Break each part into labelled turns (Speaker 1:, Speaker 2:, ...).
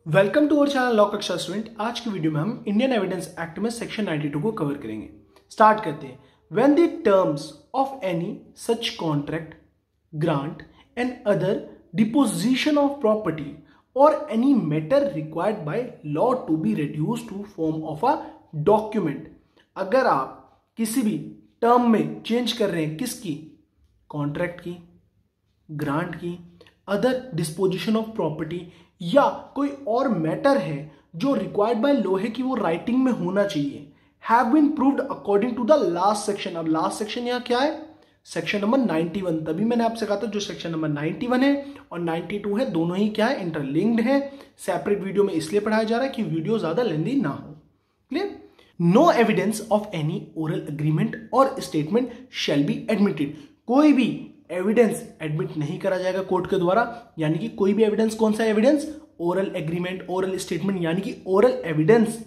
Speaker 1: Welcome to our channel law कक्षा student. आज की वीडियो में हम इंडियन एविडेंस एक्ट में सेक्शन 92 को कवर करेंगे। स्टार्ट करते हैं। When the terms of any such contract, grant and other deposition of property और any matter required by law to be reduce to form of a document. अगर आप किसी भी टर्म में चेंज कर रहे हैं, किसकी? कॉन्ट्रैक्ट की, ग्रांट की, अदर डिस्पोजिशन ऑफ प्रॉपर्टी या कोई और मैटर है जो रिक्वायर्ड बाय लॉ है कि वो राइटिंग में होना चाहिए, have been proved according to the last section. अब लास्ट सेक्शन यहाँ क्या है? Section number 91। तभी मैंने आपसे कहा था जो सेक्शन नंबर 91 है और 92 है, दोनों ही क्या है? इंटरलिंक्ड है। सेपरेट वीडियो में इसलिए पढ़ाया जा रहा है कि वीडियो ज्यादा लेंदी ना हो। Clear? No evidence of any oral agreement और स्टेटमेंट शैल बी एडमिटेड। कोई भी एविडेंस एडमिट नहीं करा जाएगा कोर्ट के द्वारा, यानी कि कोई भी एविडेंस। कौन सा evidence? Oral agreement, oral statement, यानी कि ओरल एविडेंस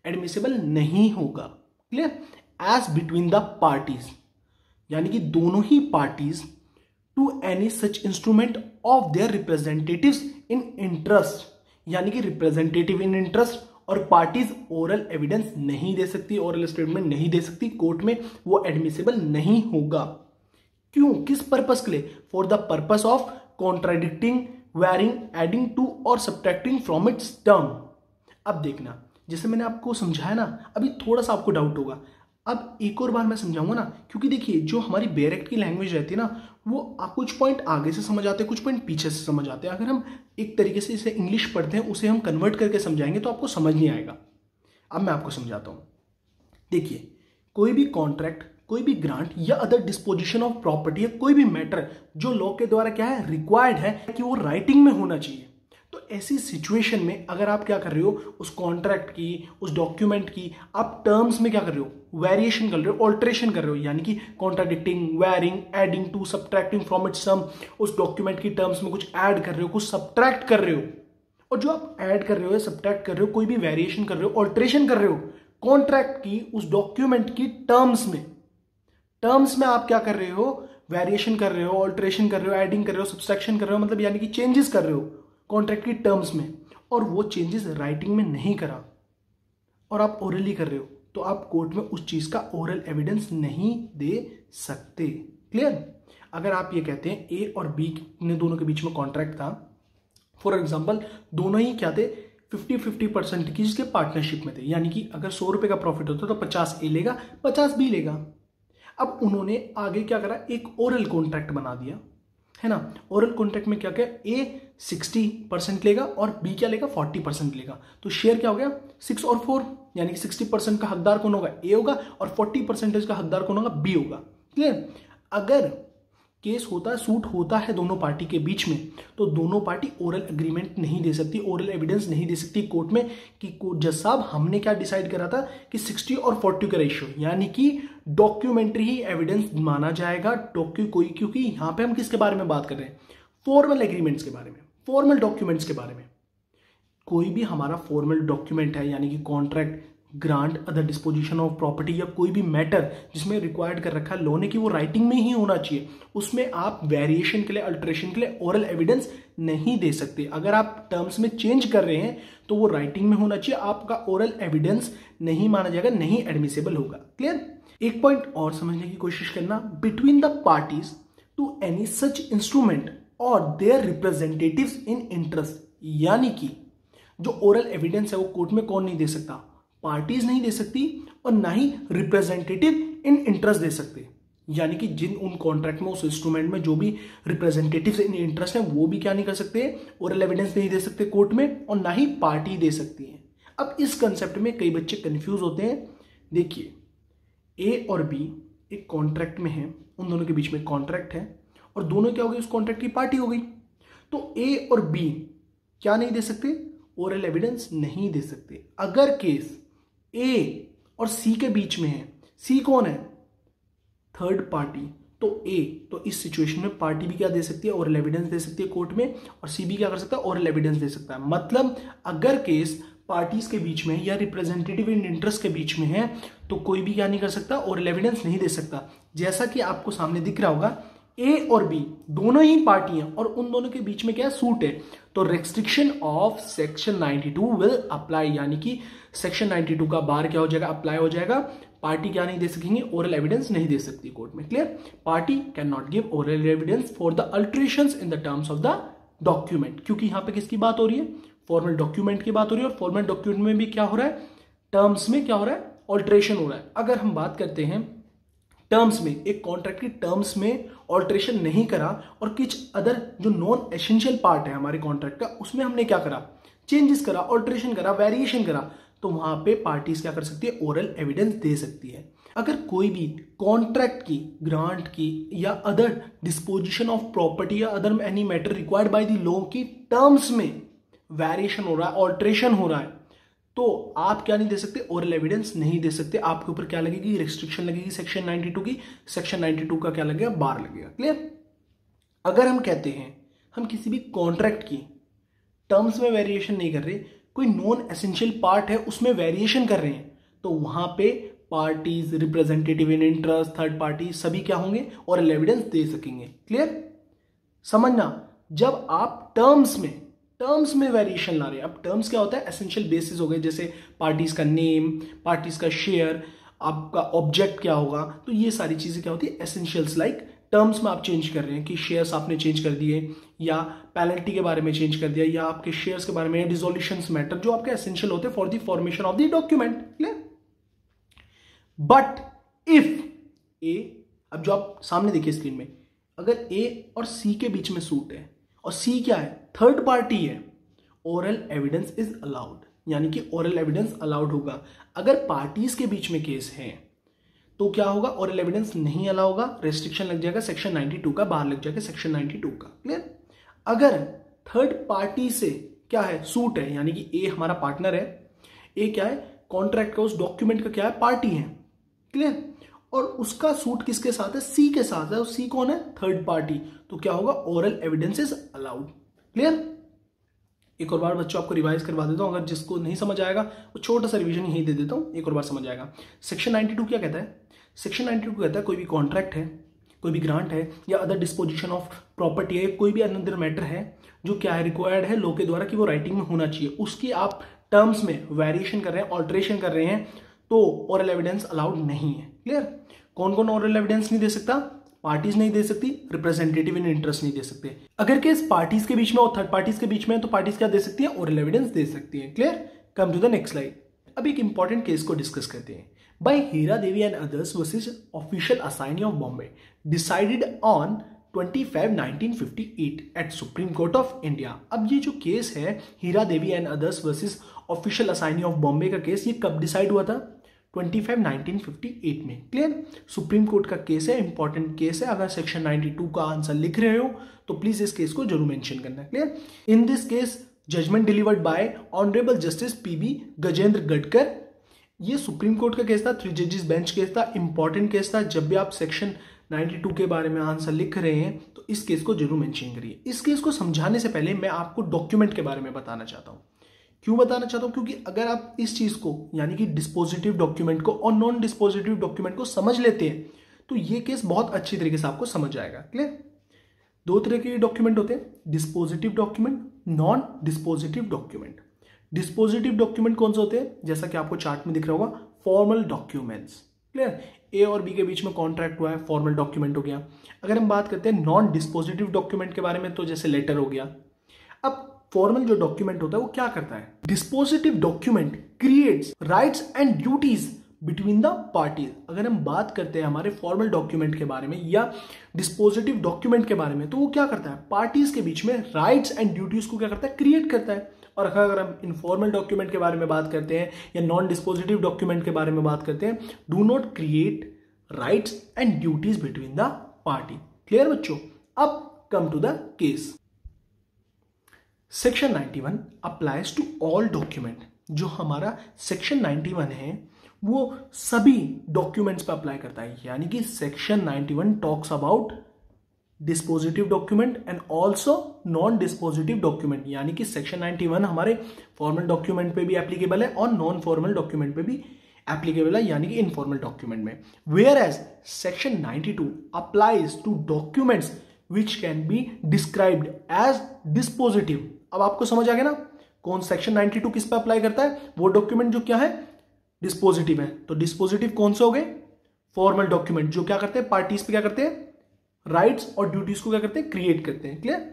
Speaker 1: एडमिसिबल नहीं होगा। Clear? As between the parties, यानी कि दोनों ही parties, to any such instrument of their representatives in interest, यानी कि रिप्रेजेंटेटिव इन इंटरेस्ट और पार्टीज ओरल एविडेंस नहीं दे सकती, ओरल स्टेटमेंट नहीं दे सकती कोर्ट में, वो एडमिसिबल नहीं होगा। क्यों? किस पर्पस के लिए? For the purpose of contradicting, varying, adding to और सब्ट्रैक्टिंग फ्रॉम इट्स टर्म। अब देखना, जैसे मैंने आपको समझाया ना, अभी थोड़ा सा आपको डाउट होगा, अब एक और बार मैं समझाऊंगा ना, क्योंकि देखिए जो हमारी बेयर एक्ट की लैंग्वेज रहती है ना, वो आप कुछ पॉइंट आगे से समझ आते हैं, कुछ पॉइंट पीछे से समझ आते हैं। अगर हम एक तरीके से इसे इंग्लिश पढ़ते हैं, उसे हम कन्वर्ट करके समझाएंगे तो आपको समझ नहीं आएगा। अब मैं आपको समझाता हूं। देखिए, कोई भी कॉन्ट्रैक्ट, कोई भी ग्रांट या अदर डिस्पोजिशन ऑफ प्रॉपर्टी या कोई भी मैटर जो लॉ के द्वारा क्या है? रिक्वायर्ड है कि वो राइटिंग में होना चाहिए। तो ऐसी सिचुएशन में अगर आप क्या कर रहे हो, उस कॉन्ट्रैक्ट की, उस डॉक्यूमेंट की आप टर्म्स में क्या कर रहे हो? वेरिएशन कर रहे हो, ऑल्टरेशन कर रहे हो, यानी कि contradicting, varying, adding to, subtracting from its sum. उस डॉक्यूमेंट की टर्म्स में कुछ ऐड कर रहे हो, कुछ सब्ट्रैक्ट कर रहे हो। और जो आप ऐड कर रहे हो या सब्ट्रैक्ट कर रहे हो, कोई भी वेरिएशन कर रहे हो, ऑल्टरेशन कर रहे हो कॉन्ट्रैक्ट की, उस डॉक्यूमेंट की टर्म्स में। टर्म्स में आप क्या कर रहे हो? वेरिएशन कर रहे हो, ऑल्टरेशन कर रहे हो, एडिंग कर रहे हो, सब्सट्रैक्शन कर रहे हो, मतलब यानी कि चेंजेस कर रहे हो कॉन्ट्रैक्ट की टर्म्स में, और वो चेंजेस राइटिंग में नहीं करा और आप ओरली कर रहे हो, तो आप कोर्ट में उस चीज का ओरल एविडेंस नहीं दे सकते। क्लियर? अगर आप ये कहते हैं ए और बी ने दोनों के बीच में कॉन्ट्रैक्ट था, फॉर एग्जाम्पल दोनों ही क्या थे? 50-50% की जिसके पार्टनरशिप में थे, यानी कि अगर 100 रुपए का प्रॉफिट होता तो 50 ए लेगा, 50 बी लेगा। अब उन्होंने आगे क्या करा? एक ओरल कॉन्ट्रैक्ट बना दिया, है ना। ओरल कॉन्ट्रैक्ट में क्या क्या? ए 60% लेगा और बी क्या लेगा? 40% लेगा। तो शेयर क्या हो गया? 6 और 4, यानी कि 60% का हकदार कौन होगा? ए होगा, और 40% का हकदार कौन होगा? बी होगा। क्लियर? अगर केस होता है, सूट होता है दोनों पार्टी के बीच में, तो दोनों पार्टी ओरल एग्रीमेंट नहीं दे सकती, ओरल एविडेंस नहीं दे सकती कोर्ट में कि जज साहब हमने क्या डिसाइड करा था कि 60 और 40 का रेशियो, यानी कि डॉक्यूमेंट्री ही एविडेंस माना जाएगा। क्योंकि यहां पे हम किसके बारे में बात कर रहे हैं? फॉर्मल एग्रीमेंट्स के बारे में, फॉर्मल डॉक्यूमेंट्स के बारे में। कोई भी हमारा फॉर्मल डॉक्यूमेंट है, यानी कि contract, grant, other disposition of property या कोई भी मैटर जिसमें रिक्वायर्ड कर रखा है लॉ ने कि वो राइटिंग में ही होना चाहिए, उसमें आप वेरिएशन के लिए, अल्टरेशन के लिए ओरल एविडेंस नहीं दे सकते। अगर आप टर्म्स में चेंज कर रहे हैं तो वो राइटिंग में होना चाहिए, आपका ओरल एविडेंस नहीं माना जाएगा, नहीं एडमिसिबल होगा। क्लियर? एक पॉइंट और समझने की कोशिश करना, between the parties to any such instrument और देयर रिप्रेजेंटेटिव्स इन इंटरेस्ट, यानी कि जो ओरल एविडेंस है वो कोर्ट में कौन नहीं दे सकता? पार्टीज नहीं दे सकती, और ना ही रिप्रेजेंटेटिव इन इंटरेस्ट दे सकते, यानी कि जिन उन कॉन्ट्रैक्ट में, उस इंस्ट्रूमेंट में जो भी रिप्रेजेंटेटिव्स इन इंटरेस्ट है वो भी क्या नहीं कर सकते? ओरल एविडेंस नहीं दे सकते कोर्ट में, और ना ही पार्टी दे सकती है। अब इस कंसेप्ट में कई बच्चे कंफ्यूज होते हैं। देखिए, ए और बी एक कॉन्ट्रैक्ट में है, उन दोनों के बीच में कॉन्ट्रैक्ट है और दोनों क्या हो गई? उस कॉन्ट्रैक्ट की पार्टी हो गई। तो ए और बी क्या नहीं दे सकते? ओरल एविडेंस नहीं दे सकते। अगर केस ए और सी के बीच में है, सी कौन है? थर्ड पार्टी, तो ए, तो इस सिचुएशन में पार्टी भी क्या दे सकती है? ओरल एविडेंस दे सकती है कोर्ट में, और सी भी क्या कर सकता है? ओरल एविडेंस दे सकता है। मतलब अगर केस पार्टीज के बीच में या रिप्रेजेंटेटिव इन इंटरेस्ट के बीच में है तो कोई भी क्या नहीं कर सकता? ओरल एविडेंस नहीं दे सकता। जैसा कि आपको सामने दिख रहा होगा, ए और बी दोनों ही पार्टी हैं और उन दोनों के बीच में क्या है, सूट है, तो restriction of section 92 will apply, यानी कि सेक्शन 92 का बार क्या हो जाएगा, अप्लाई हो जाएगा। पार्टी क्या नहीं दे सकेंगे, ओरल एविडेंस नहीं दे सकती कोर्ट में। Clear? Party can not give oral evidence for the alterations in the terms of the document, क्योंकि यहां पे किसकी बात हो रही है, फॉर्मल डॉक्यूमेंट की बात हो रही है, और फॉर्मल डॉक्यूमेंट में भी क्या हो रहा है, टर्म्स में क्या हो रहा है, ऑल्ट्रेशन हो रहा है। अगर हम बात करते हैं टर्म्स में, एक कॉन्ट्रैक्ट की टर्म्स में ऑल्ट्रेशन नहीं करा और कुछ अदर जो नॉन एसेंशियल पार्ट है हमारे कॉन्ट्रैक्ट का, उसमें हमने क्या करा, चेंजेस करा, ऑल्ट्रेशन करा, वेरिएशन करा, तो वहां पे पार्टीज क्या कर सकती है, ओरल एविडेंस दे सकती है। अगर कोई भी कॉन्ट्रैक्ट की, ग्रांट की या अदर डिस्पोजिशन ऑफ प्रॉपर्टी या other any matter required by the law की टर्म्स में वेरिएशन हो रहा है, ऑल्ट्रेशन हो रहा है, तो आप क्या नहीं दे सकते, ओरल एविडेंस नहीं दे सकते। आपके ऊपर क्या लगेगी, रिस्ट्रिक्शन लगेगी सेक्शन 92 की। सेक्शन 92 का क्या लगेगा, बार लगेगा। क्लियर? अगर हम कहते हैं हम किसी भी कॉन्ट्रैक्ट की टर्म्स में वेरिएशन नहीं कर रहे, कोई नॉन एसेंशियल पार्ट है उसमें वेरिएशन कर रहे हैं, तो वहां पे parties, representative in interest, third party सभी क्या होंगे, ओरल एविडेंस दे सकेंगे। क्लियर? समझना, जब आप टर्म्स में वेरिएशन ला रहे हैं, अब टर्म्स क्या होता है, एसेंशियल बेसिस हो गए, जैसे पार्टीज का नेम, पार्टीज का शेयर, आपका ऑब्जेक्ट क्या होगा, तो ये सारी चीजें क्या होती है, एसेंशियल्स। लाइक टर्म्स में आप चेंज कर रहे हैं कि शेयर्स आपने चेंज कर दिए, या पेनल्टी के बारे में चेंज कर दिया, या आपके शेयर्स के बारे में, डिसोल्यूशंस मैटर, जो आपके एसेंशियल होते हैं for the formation of the document. Clear? But if A, अब जो आप सामने देखिए स्क्रीन में, अगर ए और सी के बीच में सूट है और सी क्या है, थर्ड पार्टी है, ओरल एविडेंस इज अलाउड, यानी कि ओरल एविडेंस अलाउड होगा। अगर पार्टीज के बीच में केस है तो क्या होगा, ओरल एविडेंस नहीं अलाउ होगा, रेस्ट्रिक्शन लग जाएगा सेक्शन 92 का, बाहर लग जाएगा सेक्शन 92 का। क्लियर? अगर थर्ड पार्टी से क्या है, सूट है, यानी कि ए हमारा पार्टनर है, ए क्या है, कॉन्ट्रैक्ट का उस डॉक्यूमेंट का क्या है, पार्टी है। क्लियर? और उसका सूट किसके साथ है, सी के साथ है, और सी कौन है, थर्ड पार्टी, तो क्या होगा, oral evidence is allowed. Clear? एक और बार बच्चों आपको रिवाइज करवा देता हूं, अगर जिसको नहीं समझ आएगा वो छोटा सा रिवीजन यही दे देता हूं, एक और बार समझ आएगा। सेक्शन 92 क्या कहता है, सेक्शन 92 कहता है कोई भी कॉन्ट्रैक्ट है, कोई भी ग्रांट है, या अदर डिस्पोजिशन ऑफ प्रॉपर्टी है, कोई भी अनदर मैटर है जो क्या है, रिक्वायर्ड है लॉ के द्वारा कि वो राइटिंग में होना चाहिए, उसकी आप टर्म्स में वेरिएशन कर रहे हैं, ऑल्ट्रेशन कर रहे हैं, तो ओरल एविडेंस अलाउड नहीं है। क्लियर? कौन कौन ओरल एविडेंस नहीं दे सकता, पार्टीज नहीं दे सकती, रिप्रेजेंटेटिव इन इंटरेस्ट नहीं दे सकते। अगर केस पार्टीज के बीच में और थर्ड पार्टीज के बीच में है तो पार्टीज क्या दे सकती है, ओरल एविडेंस दे सकती है। Clear? Come to the next slide. अब एक इंपॉर्टेंट केस को डिस्कस करते हैं। By Hira Devi and others versus official assignee of Bombay decided on 25/1958 at Supreme Court of India. अब ये जो केस है Hira Devi and others versus official assignee of Bombay का केस, ये कब डिसाइड हुआ था, 25/1958 में। क्लियर? सुप्रीम कोर्ट का केस है, इंपॉर्टेंट केस है। अगर सेक्शन 92 का आंसर लिख रहे हो तो प्लीज इस केस को जरूर मेंशन करना। Clear? In this case judgement delivered by honourable justice PB Gajendra Gadkar. ये सुप्रीम कोर्ट का केस था, 3 जजेस बेंच केस था, इंपॉर्टेंट केस था। जब भी आप सेक्शन 92 के बारे में आंसर लिख रहे हैं तो इस केस को जरूर मेंशन करिए। इस केस को समझाने से पहले मैं आपको डॉक्यूमेंट के बारे में बताना चाहता हूं। क्यों बताना चाहता हूं? क्योंकि अगर आप इस चीज को, यानी कि डिस्पोजिटिव डॉक्यूमेंट को और नॉन डिस्पोजिटिव डॉक्यूमेंट को समझ लेते हैं तो ये केस बहुत अच्छी तरीके से आपको समझ आएगा। क्लियर? 2 तरह के डॉक्यूमेंट होते हैं, डिस्पोजिटिव document, non dispositive document. डिस्पोजिटिव document कौन से होते हैं, जैसा कि आपको चार्ट में दिख रहा होगा, फॉर्मल डॉक्यूमेंट्स। क्लियर? ए और बी के बीच में कॉन्ट्रैक्ट हुआ है, फॉर्मल डॉक्यूमेंट हो गया। अगर हम बात करते हैं नॉन डिस्पोजिटिव डॉक्यूमेंट के बारे में, तो जैसे लेटर हो गया। अब फॉर्मल जो डॉक्यूमेंट होता है वो क्या करता है, dispositive document creates rights and duties between the parties. अगर हम बात करते हैं हमारे फॉर्मल डॉक्यूमेंट के बारे में या डिस्पोजिटिव डॉक्यूमेंट के बारे में, तो वो क्या करता है, पार्टीज के बीच में राइट्स एंड ड्यूटीज को क्या करता है, क्रिएट करता है। और अगर हम इनफॉर्मल डॉक्यूमेंट के बारे में बात करते हैं या नॉन डिस्पोजिटिव डॉक्यूमेंट के बारे में बात करते हैं, do not create rights and duties between the party. Clear बच्चों? अब come to the case. Section 91 applies to all document. जो हमारा सेक्शन 91 है वो सभी डॉक्यूमेंट्स पर अप्लाई करता है, यानी कि section 91 talks about dispositive document and also non dispositive document. यानी कि सेक्शन 91 हमारे फॉर्मल डॉक्यूमेंट पे भी एप्लीकेबल है और नॉन फॉर्मल डॉक्यूमेंट पे भी एप्लीकेबल है यानी कि इनफॉर्मल डॉक्यूमेंट में। Whereas section 92 applies to documents which can be described as dispositive. अब आपको समझ आ गया ना कौन सेक्शन 92 किस पे अप्लाई करता है? वो डॉक्यूमेंट जो क्या है, डिस्पोजिटिव है। तो डिस्पोजिटिव कौन से हो गए? फॉर्मल डॉक्यूमेंट जो क्या करते हैं, पार्टीज पे क्या करते हैं, राइट्स और ड्यूटीज को क्या करते हैं, क्रिएट करते हैं। Clear?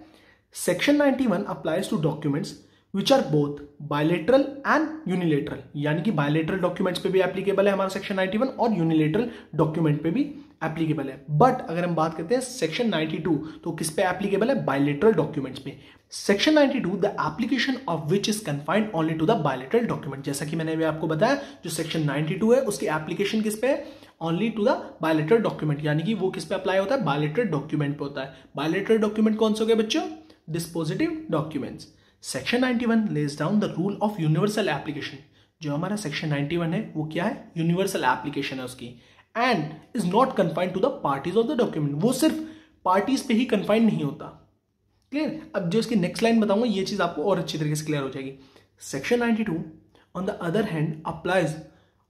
Speaker 1: Section 91 applies to documents which are both bilateral and unilateral, यानी कि बायलेटरल डॉक्यूमेंट्स पे भी एप्लीकेबल है हमारा सेक्शन 91 और यूनिलेटरल डॉक्यूमेंट पे भी एप्लीकेबल है। बट अगर हम बात करते हैं सेक्शन 92 तो किस पे एप्लीकेबल है? बायलेटरल डॉक्यूमेंट्स पे। Section 92 the application of which is confined only to the bilateral document. जैसा कि मैंने अभी आपको बताया जो सेक्शन 92 है उसकी एप्लीकेशन किस पे है? Only to the bilateral document, यानी कि वो किस पे अप्लाई होता है? बायलेटरल डॉक्यूमेंट पे होता है। बायलेटरल डॉक्यूमेंट कौन से हो गए बच्चों? Dispositive documents. Section 91 lays down the rule of universal application. जो हमारा सेक्शन 91 है वो क्या है? यूनिवर्सल एप्लीकेशन है उसकी। And is not confined to the parties of the document, वो सिर्फ पार्टीज पे ही कन्फाइंड नहीं होता। क्लियर? अब जो इसकी नेक्स्ट लाइन बताऊंगा ये चीज आपको और अच्छी तरीके से क्लियर हो जाएगी। Section 92 on the other hand applies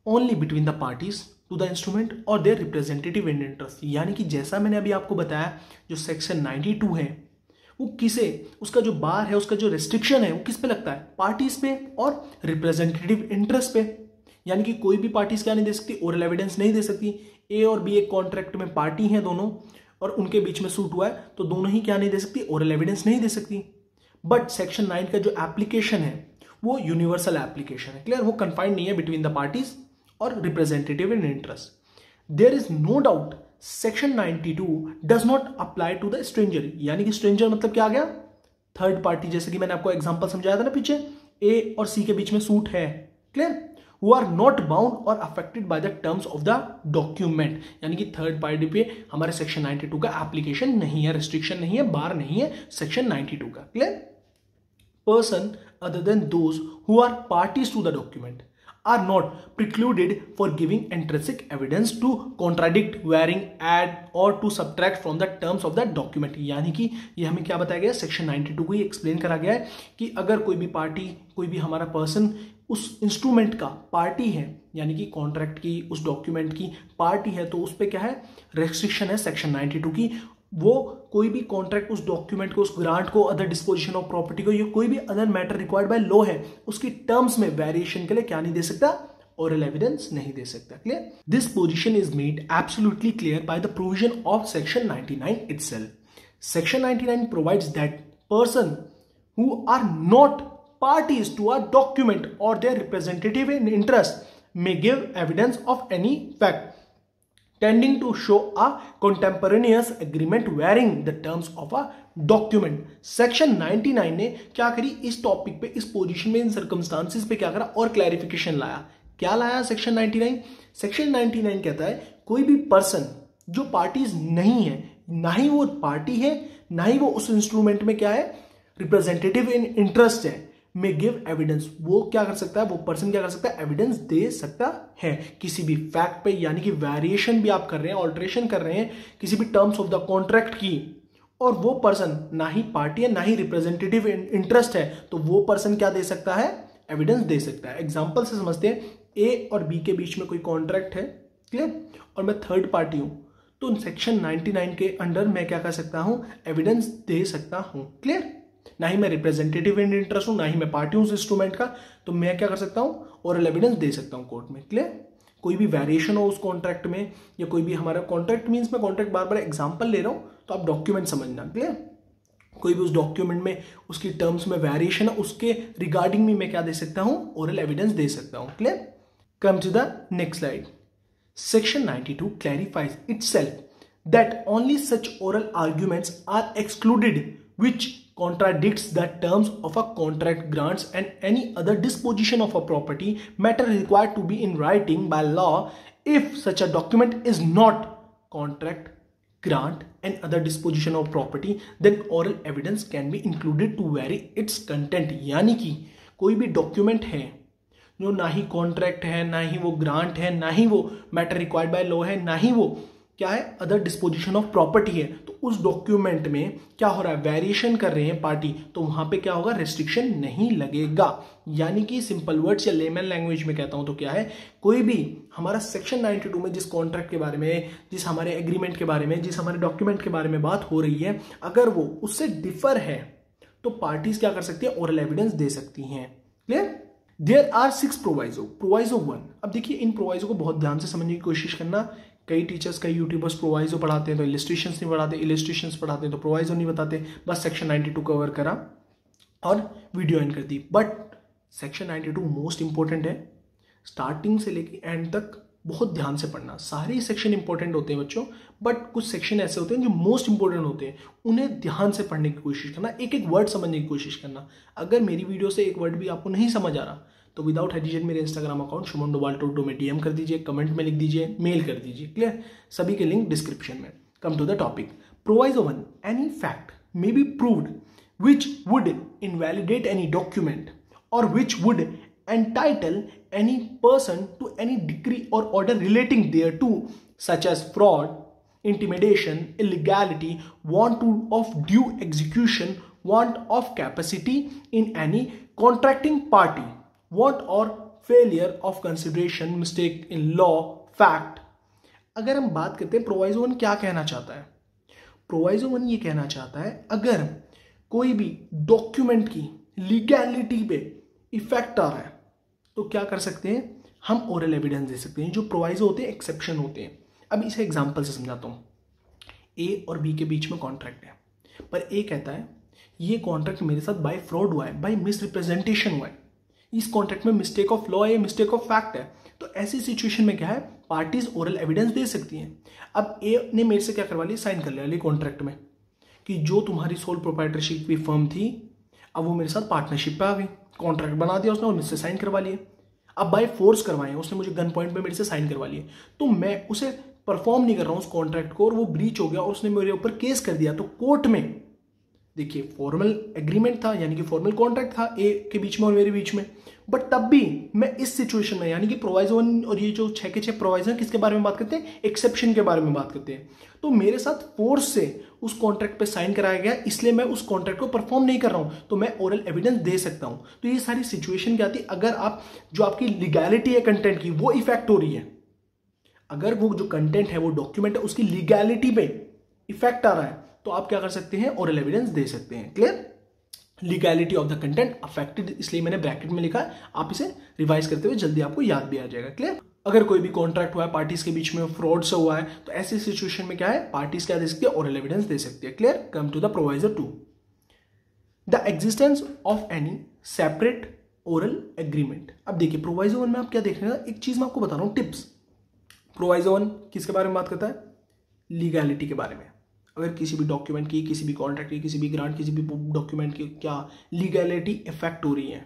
Speaker 1: only between the parties to the instrument और देयर रिप्रेजेंटेटिव इन इंटरेस्ट, यानी कि जैसा मैंने अभी आपको बताया जो सेक्शन 92 है वो किसे, उसका जो बार है, उसका जो रेस्ट्रिक्शन है वो किस पे लगता है? पार्टीज पे और रिप्रेजेंटेटिव इंटरेस्ट पे। यानी कि कोई भी पार्टीज क्या नहीं दे सकती? ओरल एविडेंस नहीं दे सकती। ए और बी एक कॉन्ट्रैक्ट में पार्टी हैं दोनों और उनके बीच में सूट हुआ है तो दोनों ही क्या नहीं दे सकती? ओरल एविडेंस नहीं दे सकती। बट सेक्शन 9 का जो एप्लीकेशन है वो यूनिवर्सल एप्लीकेशन है। क्लियर? वो कन्फाइंड नहीं है बिटवीन द पार्टीज और representative in interest. There is no doubt section 92 does not apply to the stranger, यानी कि स्ट्रेंजर मतलब क्या आ गया? Third party. जैसे कि मैंने आपको एग्जांपल समझाया था ना पीछे, ए और सी के बीच में सूट है। Clear? Who are not bound और affected by the terms of the document, यानी कि थर्ड पार्टी पे हमारे सेक्शन 92 का एप्लीकेशन नहीं है, रिस्ट्रिक्शन नहीं है, बार नहीं है सेक्शन 92 का। Clear? Person other than those who are parties to the document are not precluded for giving intrinsic evidence to contradict, varying, add or to subtract from the terms of the document। यानी कि ये हमें क्या बताया गया? Section 92 को ही explain करा गया है कि अगर कोई भी पार्टी, कोई भी हमारा पर्सन उस इंस्ट्रूमेंट का पार्टी है, यानी कि कॉन्ट्रैक्ट की, उस डॉक्यूमेंट की पार्टी है, तो उस पर क्या है? रेस्ट्रिक्शन है सेक्शन 92 की। वो कोई भी कॉन्ट्रैक्ट, उस डॉक्यूमेंट को, उस ग्रांट को, अदर डिस्पोजिशन ऑफ प्रॉपर्टी को, या कोई भी other matter required by law है उसकी टर्म्स में वेरिएशन के लिए क्या नहीं दे सकता? ओरल एविडेंस नहीं दे सकता। Clear? This position is made absolutely clear by the provision of section 99 itself. Section 99 provides that person who are not parties to a document or their representative in interest may give evidence of any fact tending to show a contemporaneous agreement varying the terms of a document। Section 99 ने क्या करी? इस topic पे, इस position में, इन circumstances पे क्या करा और क्लैरिफिकेशन लाया। क्या लाया सेक्शन 99? सेक्शन 99 कहता है कोई भी पर्सन जो पार्टीज नहीं है, ना ही वो पार्टी है, ना ही वो उस इंस्ट्रूमेंट में क्या है? रिप्रेजेंटेटिव इन इंटरेस्ट है, में गिव एविडेंस। वो क्या कर सकता है? वो पर्सन क्या कर सकता है? एविडेंस दे सकता है किसी भी फैक्ट पे, यानी कि वेरिएशन भी आप कर रहे हैं, ऑल्टरेशन कर रहे हैं किसी भी टर्म्स ऑफ द कॉन्ट्रैक्ट की, और वो पर्सन ना ही पार्टी है ना ही रिप्रेजेंटेटिव इंटरेस्ट है, तो वो पर्सन क्या दे सकता है? एविडेंस दे सकता है। एग्जाम्पल से समझते हैं, ए और बी के बीच में कोई कॉन्ट्रैक्ट है, क्लियर, और मैं थर्ड पार्टी हूं, तो सेक्शन 99 के अंडर मैं क्या कर सकता हूं? एविडेंस दे सकता हूं। क्लियर? ना ही मैं रिप्रेजेंटेटिव इन इंटरेस्ट हूं, ना ही मैं पार्टी हूं उस इंस्ट्रूमेंट का, तो मैं क्या कर सकता हूं? ओरल एविडेंस दे सकता हूं कोर्ट में। क्लियर? कोई भी वेरिएशन हो उस कॉन्ट्रैक्ट में, या कोई भी हमारा कॉन्ट्रैक्ट मींस मैं कॉन्ट्रैक्ट बार बार एग्जांपल ले रहा हूं, तो आप डॉक्यूमेंट समझना। क्लियर? कोई भी उस डॉक्यूमेंट में उसकी टर्म्स में वेरिएशन है, उसके रिगार्डिंग में मैं क्या दे सकता हूं? ओरल एविडेंस दे सकता हूं। Clear? Come to the next slide. Section 92 clarifies itself that only such oral arguments are excluded which contradicts the terms of a contract, grants and any other disposition of a property matter required to be in writing by law if such a document is not contract, grant and other disposition of property, then oral evidence can be included to vary its content। यानी कि कोई भी document है जो ना ही contract है, ना ही वो ग्रांट है, ना ही वो मैटर रिक्वायर्ड बाय लॉ है, ना ही वो क्या है? अदर डिस्पोजिशन ऑफ प्रॉपर्टी है, तो उस डॉक्यूमेंट में क्या हो रहा है, वेरिएशन कर रहे हैं पार्टी, तो वहां पे क्या होगा, रेस्ट्रिक्शन नहीं लगेगा। यानी कि सिंपल वर्ड्स या लेमन लैंग्वेज में कहता हूं तो क्या है, कोई भी हमारा सेक्शन 92 में जिस कॉन्ट्रैक्ट के बारे में, जिस हमारे एग्रीमेंट के बारे में, जिस हमारे डॉक्यूमेंट के बारे में बात हो रही है, अगर वो उससे डिफर है तो पार्टीज क्या कर सकती है, ओरल एविडेंस दे सकती हैं। Clear? There are 6 proviso. Proviso 1, अब देखिए इन प्रोवाइजो को बहुत ध्यान से समझने की कोशिश करना। कई टीचर्स, कई यूट्यूबर्स प्रोवाइजो पढ़ाते हैं तो इलिस्ट्रेशंस नहीं पढ़ाते, इलिस्ट्रेशंस पढ़ाते हैं तो प्रोवाइजो नहीं बताते, बस सेक्शन 92 कवर करा और वीडियो एंड कर दी। बट सेक्शन 92 मोस्ट इंपॉर्टेंट है, स्टार्टिंग से लेके एंड तक बहुत ध्यान से पढ़ना। सारे ही सेक्शन इंपॉर्टेंट होते हैं बच्चों, बट कुछ सेक्शन ऐसे होते हैं जो मोस्ट इंपॉर्टेंट होते हैं, उन्हें ध्यान से पढ़ने की कोशिश करना, एक एक वर्ड समझने की कोशिश करना। अगर मेरी वीडियो से एक वर्ड भी आपको नहीं समझ आ रहा तो विदाउट हेजिटेशन मेरे इंस्टाग्राम अकाउंट शुभम डोभाल 22 में डीएम कर दीजिए, कमेंट में लिख दीजिए, मेल कर दीजिए। क्लियर? सभी के लिंक डिस्क्रिप्शन में। Come to the topic. Proviso 1, any fact may be proved which would invalidate any document or which would entitle any person to any decree or order relating thereto, such as fraud, intimidation, illegality, want of due execution, want of capacity in any contracting party, want or failure of consideration, mistake in law, fact। अगर हम बात करते हैं proviso 1 क्या कहना चाहता है, proviso 1 ये कहना चाहता है अगर कोई भी डॉक्यूमेंट की लीगैलिटी पे इफेक्ट आ रहा है तो क्या कर सकते हैं, हम ओरल एविडेंस दे सकते हैं। जो प्रोवाइजो होते हैं एक्सेप्शन होते हैं। अब इसे एग्जांपल से समझाता हूं। ए और बी के बीच में कॉन्ट्रैक्ट है, पर ए कहता है ये कॉन्ट्रैक्ट मेरे साथ बाय फ्रॉड हुआ है, बाय मिसरिप्रेजेंटेशन हुआ है, इस कॉन्ट्रैक्ट में मिस्टेक ऑफ लॉ है, मिस्टेक ऑफ फैक्ट है। तो ऐसी सिचुएशन में क्या है, पार्टीज ओरल एविडेंस दे सकती हैं। अब ए ने मेरे से क्या करवा लिया, साइन कर लिया कॉन्ट्रैक्ट में कि जो तुम्हारी सोल प्रोप्राइटरशिप की फर्म थी अब वो मेरे साथ पार्टनरशिप पे आ गई, कॉन्ट्रैक्ट बना दिया उसने और मुझसे साइन करवा लिए। अब बाय फोर्स करवाए, उसने मुझे गन पॉइंट पे मेरे से साइन करवा लिए, तो मैं उसे परफॉर्म नहीं कर रहा हूं उस कॉन्ट्रैक्ट को और वो ब्रीच हो गया और उसने मेरे ऊपर केस कर दिया। तो कोर्ट में देखिए फॉर्मल एग्रीमेंट था, यानी कि फॉर्मल कॉन्ट्रैक्ट था ए के बीच में और मेरे बीच में, बट तब भी मैं इस सिचुएशन में, यानी कि प्रोवाइजो 1 और ये जो 6 के 6 प्रोवाइजो किसके बारे में बात करते हैं, एक्सेप्शन के बारे में बात करते हैं। तो मेरे साथ फोर्स से उस कॉन्ट्रैक्ट पे साइन कराया गया, इसलिए मैं उस कॉन्ट्रैक्ट को परफॉर्म नहीं कर रहा हूं, तो मैं ओरल एविडेंस दे सकता हूं। तो ये सारी सिचुएशन क्या थी, अगर आप जो आपकी लीगैलिटी है कंटेंट की वो इफेक्ट हो रही है, अगर वो जो कंटेंट है वो डॉक्यूमेंट है उसकी लीगैलिटी पे इफेक्ट आ रहा है तो आप क्या कर सकते हैं, ओरल एविडेंस दे सकते हैं। Clear? Legality of the content affected, इसलिए मैंने ब्रैकेट में लिखा है, आप इसे रिवाइज करते हुए जल्दी आपको याद भी आ जाएगा। क्लियर? अगर कोई भी कॉन्ट्रैक्ट हुआ है पार्टीज के बीच में, फ्रॉड से हुआ है, तो ऐसी सिचुएशन में क्या है, पार्टीज क्या दे सकती है, ओरल एविडेंस दे सकती है। Clear? Come to the proviso 2, the existence of any separate oral agreement. अब देखिए प्रोवाइजो 1 में आप क्या देख रहे हैं, एक चीज मैं आपको बता रहा हूं, टिप्स। प्रोवाइजो 1 किसके बारे में बात करता है, लीगैलिटी के बारे में। अगर किसी भी डॉक्यूमेंट की, किसी भी कॉन्ट्रैक्ट की, किसी भी ग्रांट, किसी भी डॉक्यूमेंट की क्या लीगैलिटी इफेक्ट हो रही है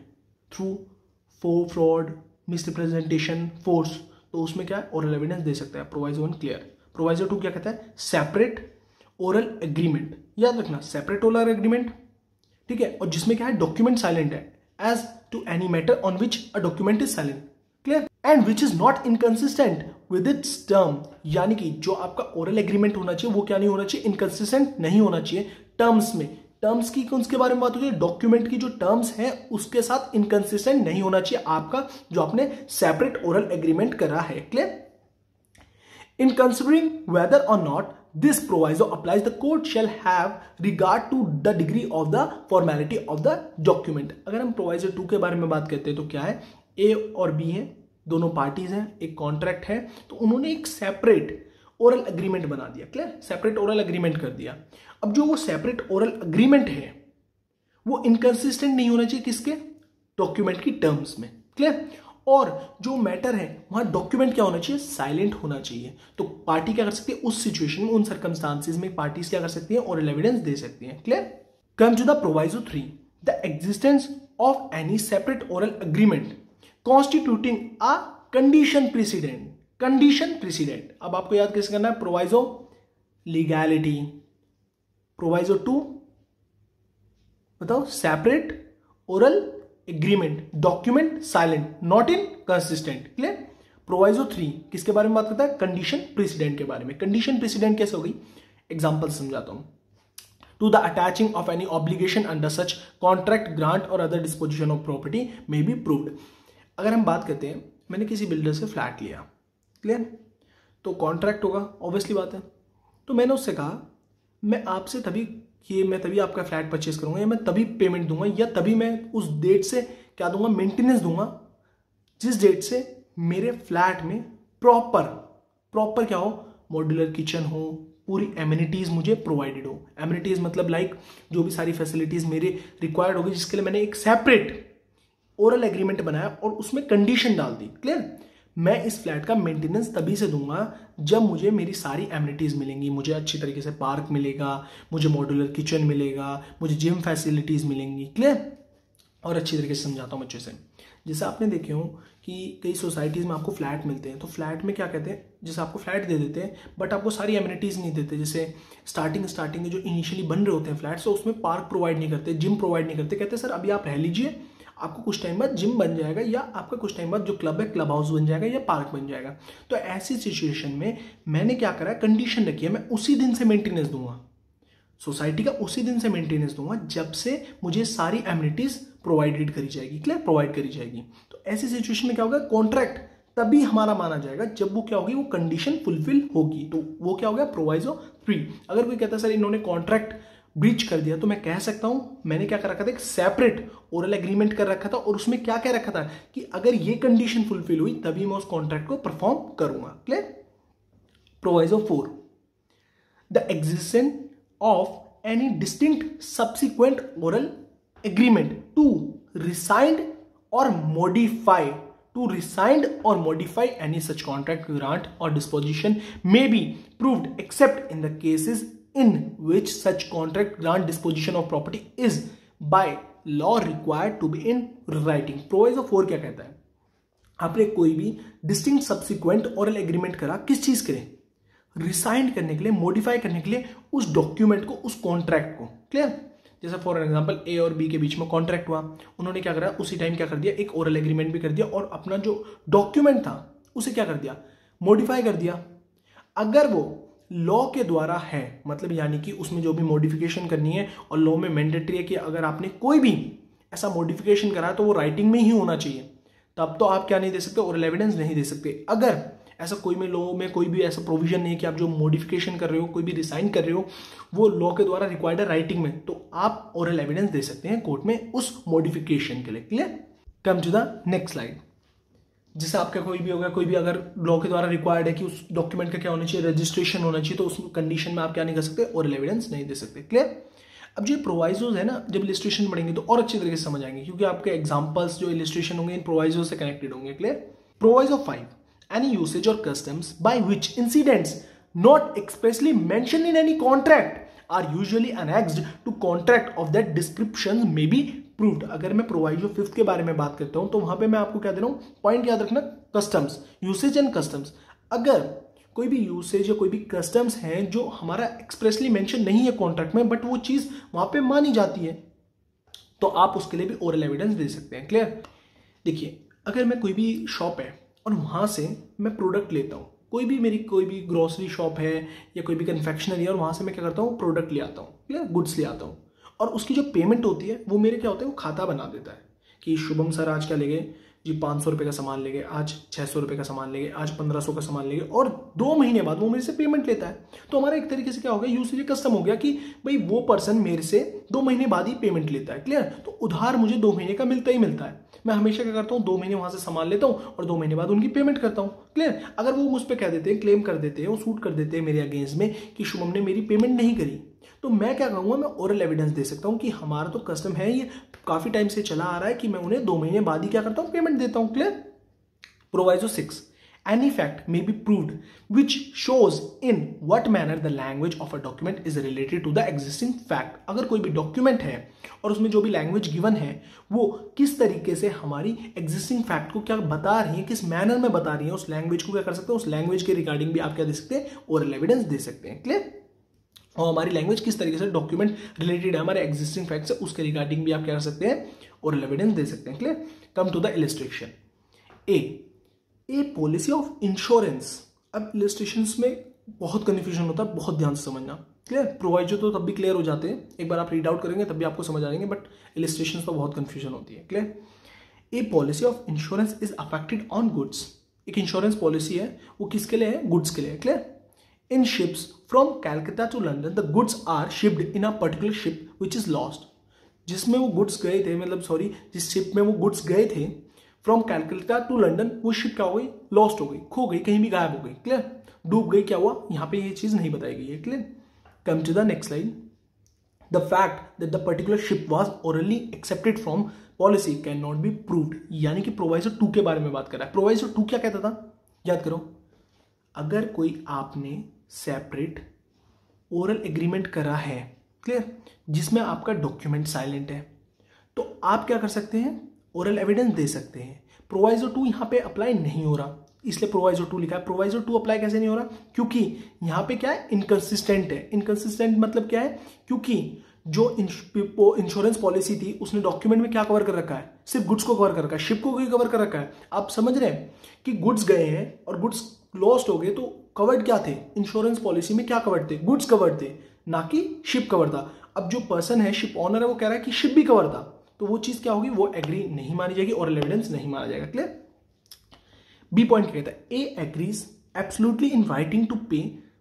Speaker 1: थ्रू फ्रॉड, मिसरिप्रेजेंटेशन, फोर्स, तो उसमें क्या है, ओरल एविडेंस दे सकता है प्रोवाइजो 1। क्लियर? प्रोवाइजो 2 क्या कहता है, सेपरेट ओरल एग्रीमेंट। याद रखना सेपरेट ओरल एग्रीमेंट, ठीक है, और जिसमें क्या है, डॉक्यूमेंट साइलेंट है, as to any matter on which a document is silent. Clear? And which is not inconsistent with its term, यानी कि जो आपका ओरल एग्रीमेंट होना चाहिए वो क्या नहीं होना चाहिए, इनकंसिस्टेंट नहीं होना चाहिए टर्म्स में। टर्म्स की उसके बारे में बात होती है, डॉक्यूमेंट की जो टर्म्स है उसके साथ इनकंसिस्टेंट नहीं होना चाहिए आपका जो आपने सेपरेट ओरल एग्रीमेंट करा है। क्लियर? इन कंसिडरिंग वेदर और not this proviso applies, the court shall have regard to the degree of the formality of the document। अगर हम प्रोवाइजो 2 के बारे में बात करते हैं तो क्या है, ए और बी है, दोनों पार्टीज हैं, एक कॉन्ट्रैक्ट है, तो उन्होंने एक सेपरेट ओरल एग्रीमेंट बना दिया। क्लियर? सेपरेट ओरल एग्रीमेंट कर दिया। अब जो वो सेपरेट ओरल एग्रीमेंट है वो इनकंसिस्टेंट नहीं होना चाहिए किसके, डॉक्यूमेंट की टर्म्स में। क्लियर? और जो मैटर है वहां डॉक्यूमेंट क्या होना चाहिए, साइलेंट होना चाहिए। तो पार्टी क्या कर सकती है उस सिचुएशन में, उन सर्कमस्टांसेस में पार्टीज क्या कर सकती है, ओरल एविडेंस दे सकती है। Clear? Come to the proviso 3, the existence of any separate oral agreement constituting a condition precedent. Condition precedent, अब आपको याद कैसे करना है, प्रोवाइजो लीगैलिटी, प्रोवाइजो 2 बताओ separate oral agreement, document silent, not in consistent. Clear? Proviso 3 किसके बारे में बात करता है, कंडीशन प्रेसिडेंट के बारे में। कंडीशन प्रेसिडेंट कैसे होगी, एग्जाम्पल समझाता हूं। To the attaching of any obligation under such contract, grant or other disposition of property may be proved। अगर हम बात करते हैं, मैंने किसी बिल्डर से फ्लैट लिया, क्लियर, तो कॉन्ट्रैक्ट होगा, ऑब्वियसली बात है। तो मैंने उससे कहा मैं आपसे तभी आपका फ्लैट परचेज करूंगा, या मैं तभी पेमेंट दूंगा, या तभी मैं उस डेट से क्या दूंगा, मेंटेनेंस दूंगा, जिस डेट से मेरे फ्लैट में प्रॉपर क्या हो, मॉड्यूलर किचन हो, पूरी एमिनिटीज मुझे प्रोवाइडेड हो। एमिनिटीज मतलब लाइक जो भी सारी फैसिलिटीज मेरे रिक्वायर्ड होगी, जिसके लिए मैंने एक सेपरेट ओरल एग्रीमेंट बनाया और उसमें कंडीशन डाल दी, क्लियर। मैं इस फ्लैट का मेंटेनेंस तभी से दूंगा जब मुझे मेरी सारी एमिनिटीज मिलेंगी, मुझे अच्छी तरीके से पार्क मिलेगा, मुझे मॉड्यूलर किचन मिलेगा, मुझे जिम फैसिलिटीज मिलेंगी, क्लियर। और अच्छी तरीके से समझाता हूँ अच्छे से। जैसे आपने देखे हो कि कई सोसाइटीज़ में आपको फ्लैट मिलते हैं, तो फ्लैट में क्या कहते हैं, जैसे आपको फ्लैट दे देते हैं बट आपको सारी एमिनिटीज़ नहीं देते। जैसे स्टार्टिंग में जो इनिशियली बन रहे होते हैं फ्लैट्स, तो उसमें पार्क प्रोवाइड नहीं करते, जिम प्रोवाइड नहीं करते। कहते हैं सर अभी आप रह लीजिए, आपको कुछ टाइम बाद जिम बन जाएगा, या आपका कुछ टाइम बाद जो क्लब है क्लब हाउस बन जाएगा, या पार्क बन जाएगा। तो ऐसी सिचुएशन में मैंने क्या करा, कंडीशन रखी है, मैं उसी दिन से मेंटेनेंस दूंगा, सोसाइटी का उसी दिन से मेंटेनेंस दूंगा जब से मुझे सारी एमिनिटीज प्रोवाइडेड करी जाएगी, क्लियर, प्रोवाइड करी जाएगी। तो ऐसी सिचुएशन में क्या होगा, कॉन्ट्रैक्ट तभी हमारा माना जाएगा जब वो क्या होगी, वो कंडीशन फुलफिल होगी। तो वो क्या हो गया, प्रोवाइजो 3। अगर कोई कहता है सर इन्होंने कॉन्ट्रैक्ट ब्रीच कर दिया, तो मैं कह सकता हूं मैंने क्या कर रखा था, एक सेपरेट ओरल एग्रीमेंट कर रखा था, और उसमें क्या रखा था कि अगर ये कंडीशन फुलफिल हुई तभी मैं उस कॉन्ट्रैक्ट को परफॉर्म करूंगा, clear. Proviso 4, the existence of any distinct subsequent oral agreement to rescind or modify any such contract, grant or disposition may be proved except in the cases in which such contract, grant, disposition of property is by law required to be in writing। Proviso 4 क्या कहता है, आपने कोई भी distinct subsequent oral agreement करा, किस चीज के लिए, रिसाइंड करने के लिए, मॉडिफाई करने के लिए उस डॉक्यूमेंट को, उस कॉन्ट्रैक्ट को, क्लियर। जैसे फॉर एग्जांपल ए और बी के बीच में कॉन्ट्रैक्ट हुआ, उन्होंने क्या करा, उसी टाइम क्या कर दिया, एक ओरल एग्रीमेंट भी कर दिया, और अपना जो डॉक्यूमेंट था उसे क्या कर दिया, मॉडिफाई कर दिया। अगर वो लॉ के द्वारा है, मतलब यानी कि उसमें जो भी मॉडिफिकेशन करनी है, और लॉ में मैंडेटरी है कि अगर आपने कोई भी ऐसा मॉडिफिकेशन करा तो वो राइटिंग में ही होना चाहिए, तब तो आप क्या नहीं दे सकते, ओरल एविडेंस नहीं दे सकते। अगर ऐसा कोई में लॉ में कोई भी ऐसा प्रोविजन नहीं है कि आप जो मॉडिफिकेशन कर रहे हो, कोई भी रिसाइन कर रहे हो, वो लॉ के द्वारा रिक्वायर्ड है राइटिंग में, तो आप ओरल एविडेंस दे सकते हैं कोर्ट में उस मॉडिफिकेशन के लिए, clear. Come to the next slide. जैसे आपका कोई भी होगा, कोई भी अगर लॉ के द्वारा रिक्वायर्ड है कि उस डॉक्यूमेंट का क्या होना चाहिए, रजिस्ट्रेशन होना चाहिए, तो उस कंडीशन में आप क्या नहीं कर सकते, ओरल एविडेंस नहीं दे सकते, क्लियर। अब जो प्रोवाइजोज है ना, जब इलिस्ट्रेशन पढ़ेंगे तो और अच्छी तरीके से समझ आएंगे, क्योंकि आपके एग्जांपल्स जो इलिस्ट्रेशन होंगे इन प्रोवाइजो से कनेक्टेड होंगे, clear. Proviso 5, any usage or customs by which incidents not expressly mentioned in any contract are usually annexed to contract of that description may be proved। अगर मैं प्रोवाइजो 5 के बारे में बात करता हूं तो वहां पे मैं आपको क्या दे रहा हूं, पॉइंट याद रखना, कस्टम्स, यूसेज एंड कस्टम्स। अगर कोई भी यूसेज या कोई भी कस्टम्स हैं जो हमारा एक्सप्रेसली मेंशन नहीं है कॉन्ट्रैक्ट में, बट वो चीज वहां पे मानी जाती है, तो आप उसके लिए भी ओरल एविडेंस दे सकते हैं, क्लियर। देखिए, अगर मैं कोई भी शॉप है और वहां से मैं प्रोडक्ट लेता हूं, कोई भी ग्रोसरी शॉप है या कोई भी कन्फेक्शनरी है, और वहां से मैं क्या करता हूं, प्रोडक्ट ले आता हूं, क्लियर, गुड्स ले आता हूं, और उसकी जो पेमेंट होती है वो मेरे क्या होता है, वो खाता बना देता है कि शुभम सर आज क्या ले गए जी, 500 रुपये का सामान ले गए, आज 600 रुपये का सामान ले गए, आज 1500 का सामान ले गए, और 2 महीने बाद वो मेरे से पेमेंट लेता है। तो हमारा एक तरीके से क्या हो गया, यूसेज कस्टम हो गया कि भाई वो पर्सन मेरे से 2 महीने बाद ही पेमेंट लेता है, क्लियर। तो उधार मुझे 2 महीने का मिलता ही मिलता है। मैं हमेशा क्या करता हूँ, 2 महीने वहां से सामान लेता हूँ और 2 महीने बाद उनकी पेमेंट करता हूँ, क्लियर। अगर वो मुझ पर कह देते हैं, क्लेम कर देते हैं, वो सूट कर देते हैं मेरे अगेंस्ट में कि शुभम ने मेरी पेमेंट नहीं करी, तो मैं क्या करूंगा, मैं ओरल एविडेंस दे सकता हूं कि हमारा तो कस्टम है, ये काफी टाइम से चला आ रहा है कि मैं उन्हें 2 महीने बाद ही क्या करता हूं, पेमेंट देता हूं, clear. Proviso 6, any fact may be proved which shows in what manner the language of a document is related to the existing fact। अगर कोई भी डॉक्यूमेंट है और उसमें जो भी लैंग्वेज गिवन है वो किस तरीके से हमारी एग्जिस्टिंग फैक्ट को क्या बता रही है, किस मैनर में बता रही है, उस लैंग्वेज को क्या कर सकते हैं, उस लैंग्वेज के रिगार्डिंग भी आप क्या दे सकते हैं, ओरल एविडेंस दे सकते हैं, क्लियर। और हमारी लैंग्वेज किस तरीके से डॉक्यूमेंट रिलेटेड है हमारे एग्जिस्टिंग फैक्ट से, उसके रिगार्डिंग भी आप क्या कर सकते हैं, ओरल एविडेंस दे सकते हैं, clear. Come to the illustration. A policy of insurance. अब इलस्ट्रेशंस में बहुत कंफ्यूजन होता है, बहुत ध्यान से समझना। क्लियर। प्रोवाइजो तो तब भी क्लियर हो जाते हैं, एक बार आप रीड आउट करेंगे तब भी आपको समझ आ जाएंगे, बट इलिस्ट्रेशन तो बहुत कंफ्यूजन होती है। Clear. A policy of insurance is affected on goods, एक इंश्योरेंस पॉलिसी है वो किसके लिए है, गुड्स के लिए। Clear. In ships from Calcutta to London the goods are shipped in a particular ship which is lost, जिसमें वो गुड्स गए थे, मतलब सॉरी जिस शिप में वो गुड्स गए थे फ्रॉम कैलकाटा टू लंदन, वो शिप क्या हो गई, लॉस्ट हो गई, खो गई, कहीं भी गायब हो गई। क्लियर। डूब गई, क्या हुआ, यहाँ पे ये चीज नहीं बताई गई है। Clear. Come to the next slide. The fact that the particular ship was orally excepted from policy can not be proved, यानी कि प्रोवाइजो 2 के बारे में बात कर रहा है। प्रोवाइजो 2 क्या कहता था, याद करो, अगर कोई आपने सेपरेट ओरल एग्रीमेंट करा है, क्लियर, जिसमें आपका डॉक्यूमेंट साइलेंट है, तो आप क्या कर सकते हैं, ओरल एविडेंस दे सकते हैं। प्रोवाइजो 2 यहां पे अप्लाई नहीं हो रहा, इसलिए प्रोवाइजो 2 लिखा है। प्रोवाइजो 2 अप्लाई कैसे नहीं हो रहा, क्योंकि यहां पे क्या है, इनकंसिस्टेंट है। इनकंसिस्टेंट मतलब क्या है, क्योंकि जो इंश्योरेंस पॉलिसी थी उसने डॉक्यूमेंट में क्या कवर कर रखा है, सिर्फ गुड्स को कवर कर रखा है, शिप को भी कवर कर रखा है। आप समझ रहे हैं कि गुड्स गए हैं और गुड्स लॉस्ट हो गए, तो कवर्ड क्या थे, इंश्योरेंस पॉलिसी में क्या कवर्ड थे, गुड्स कवर्ड थे, ना कि शिप कवर था। अब जो पर्सन है, शिप ऑनर है, वो कह रहा है कि शिप भी कवर था, तो वो चीज क्या होगी, वो एग्री नहीं मानी जाएगी और एविडेंस नहीं माना जाएगा। क्लियर। बी पॉइंट क्या कहता है, A agrees absolutely in writing to pay